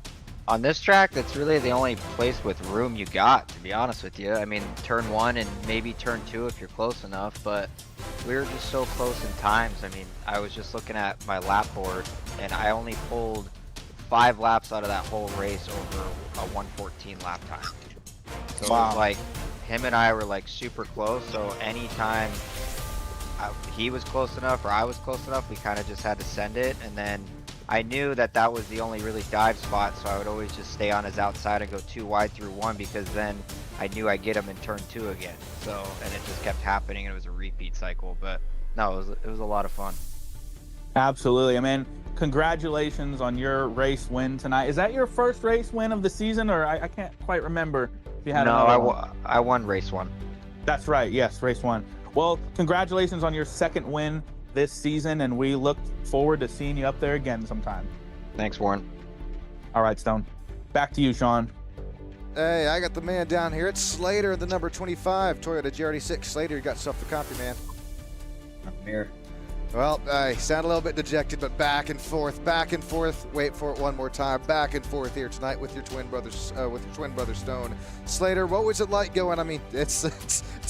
On this track, that's really the only place with room you got, to be honest with you. I mean, turn 1 and maybe turn 2 if you're close enough, but we were just so close in times. I mean, I was just looking at my lap board, and I only pulled 5 laps out of that whole race over a 114 lap time. So Wow. it was like, him and I were like super close, so anytime he was close enough or I was close enough, we kind of just had to send it. And then I knew that that was the only really dive spot, so I would always just stay on his outside and go too wide through 1, because then I knew I'd get him in turn 2 again. So, and it just kept happening, and it was a repeat cycle. But no, it was a lot of fun. Absolutely. I mean, congratulations on your race win tonight. Is that your first race win of the season, or I can't quite remember if you had No, another one? I won race 1. That's right. Yes, race 1. Well, congratulations on your second win this season, and we look forward to seeing you up there again sometime. Thanks, Warren. All right, Stone. Back to you, Sean. Hey, I got the man down here. It's Slater, the number 25 Toyota GR86. Slater, you got yourself the copy, man. I'm here. Well, I sound a little bit dejected, but back and forth. Wait for it one more time. Back and forth here tonight with your twin brother Stone. Slater, what was it like going? I mean, it's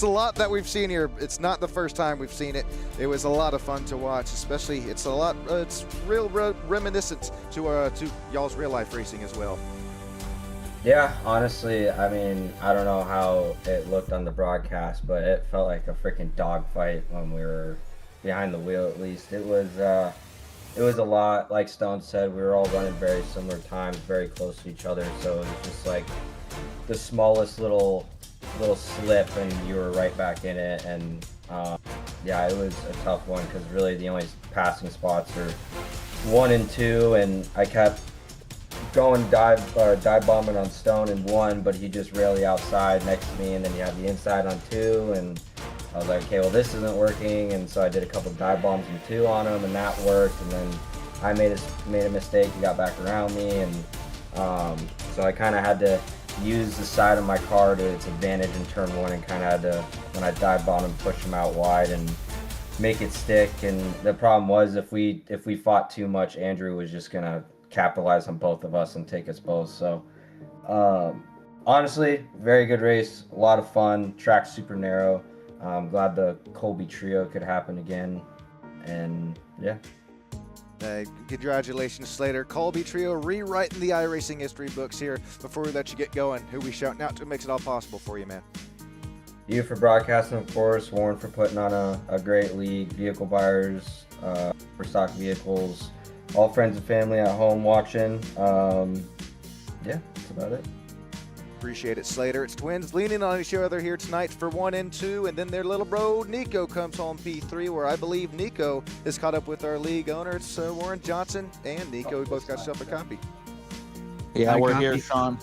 a lot that we've seen here. It's not the first time we've seen it. It was a lot of fun to watch, especially it's real reminiscent to y'all's real life racing as well. Yeah, honestly, I mean, I don't know how it looked on the broadcast, but it felt like a freaking dogfight when we were behind the wheel. At least it was a lot. Like Stone said, we were all running very similar times, very close to each other, so it was just like the smallest little slip and you were right back in it. And yeah, it was a tough one, because really the only passing spots are 1 and 2, and I kept going dive bombing on Stone in 1, but he just rarely outside next to me, and then you have the inside on 2, and I was like, okay, well, this isn't working, and so I did a couple dive bombs in 2 on him, and that worked. And then I made a mistake. He got back around me, and so I kind of had to use the side of my car to its advantage in turn 1, and kind of had to, when I dive bombed him, push him out wide and make it stick. And the problem was, if we fought too much, Andrew was just gonna capitalize on both of us and take us both. So honestly, very good race, a lot of fun. Track super narrow. I'm glad the Colby trio could happen again, and yeah. Congratulations, Slater. Colby trio rewriting the iRacing history books here. Before we let you get going, who we shouting out to makes it all possible for you, man? You for broadcasting, of course. Warren for putting on a great league. Vehicle buyers for stock vehicles. All friends and family at home watching. Yeah, that's about it. Appreciate it, Slater. It's twins leaning on each other here tonight for 1 and 2, and then their little bro Nico comes home P3, where I believe Nico is caught up with our league owner. It's Warren Johnson and Nico. We both got yourself a copy. Yeah, My we're copy. here, Sean.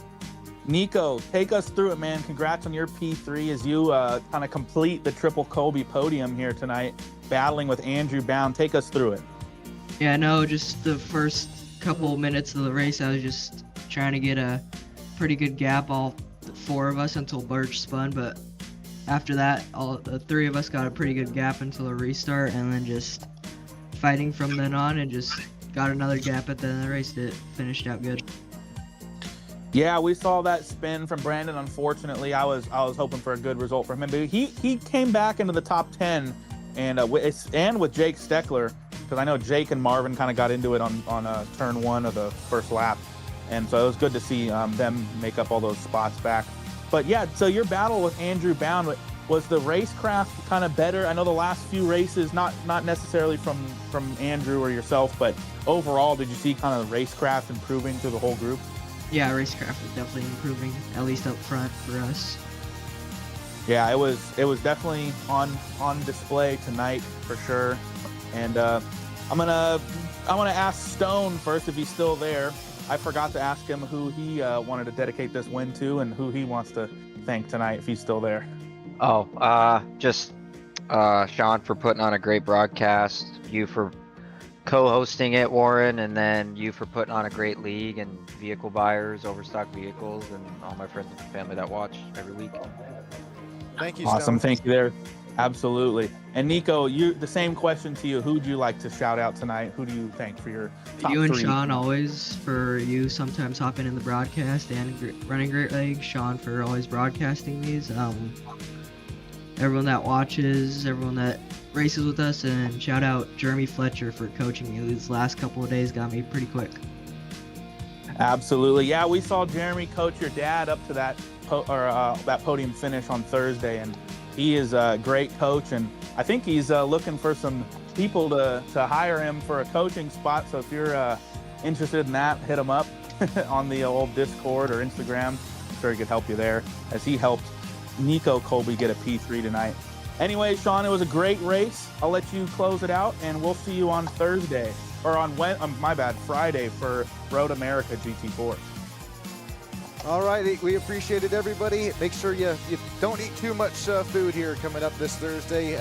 Nico, take us through it, man. Congrats on your P3 as you kind of complete the triple Colby podium here tonight, battling with Andrew Bound. Take us through it. Yeah, no, just the first couple minutes of the race, I was just trying to get a pretty good gap, all 4 of us, until Birch spun. But after that, all the 3 of us got a pretty good gap until the restart, and then just fighting from then on, and just got another gap at the end of the race that finished out good. Yeah, we saw that spin from Brandon. Unfortunately, I was hoping for a good result from him, but he came back into the top 10, and with Jake Steckler, because I know Jake and Marvin kind of got into it on turn 1 of the first lap. And so it was good to see them make up all those spots back. But yeah, so your battle with Andrew Bound, was the racecraft kind of better? I know the last few races, not necessarily from Andrew or yourself, but overall, did you see kind of the racecraft improving through the whole group? Yeah, racecraft is definitely improving, at least up front for us. Yeah, it was definitely on display tonight for sure. And I'm gonna ask Stone first if he's still there. I forgot to ask him who he wanted to dedicate this win to and who he wants to thank tonight if he's still there. Oh, just Sean for putting on a great broadcast, you for co-hosting it, Warren, and then you for putting on a great league and vehicle buyers, overstock vehicles, and all my friends and family that watch every week. Thank you, Awesome, Stone. thank you there. Absolutely. And Nico, the same question to you. Who'd you like to shout out tonight? Who do you thank for your top You and 3? Sean always, for you sometimes hopping in the broadcast and running Great League. Sean for always broadcasting these. Everyone that watches, everyone that races with us, and shout out Jeremy Fletcher for coaching me these last couple of days. Got me pretty quick. Absolutely. Yeah, we saw Jeremy coach your dad up to that that podium finish on Thursday, and he is a great coach, and I think he's looking for some people to hire him for a coaching spot. So if you're interested in that, hit him up on the old Discord or Instagram. I'm sure he could help you there, as he helped Nico Colby get a P3 tonight. Anyway, Sean, it was a great race. I'll let you close it out, and we'll see you on Thursday, or on Friday for Road America GT4. All right, we appreciate it, everybody. Make sure you don't eat too much food here coming up this Thursday.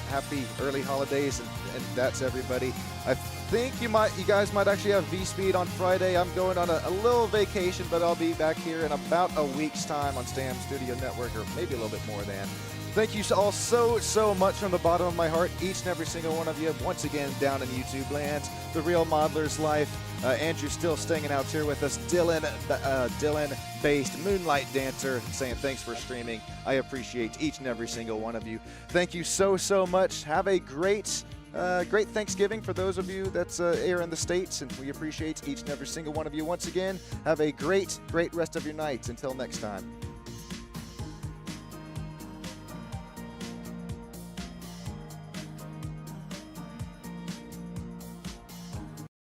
Happy early holidays, and that's everybody. I think you guys might actually have V-Speed on Friday. I'm going on a little vacation, but I'll be back here in about a week's time on Stam Studio Network, or maybe a little bit more than. Thank you all so much from the bottom of my heart, each and every single one of you, once again down in YouTube land, The Real Modeler's Life. Andrew still staying out here with us. Dylan-based Moonlight Dancer saying thanks for streaming. I appreciate each and every single one of you. Thank you so much. Have a great Thanksgiving for those of you that's here in the States, and we appreciate each and every single one of you once again. Have a great rest of your night. Until next time.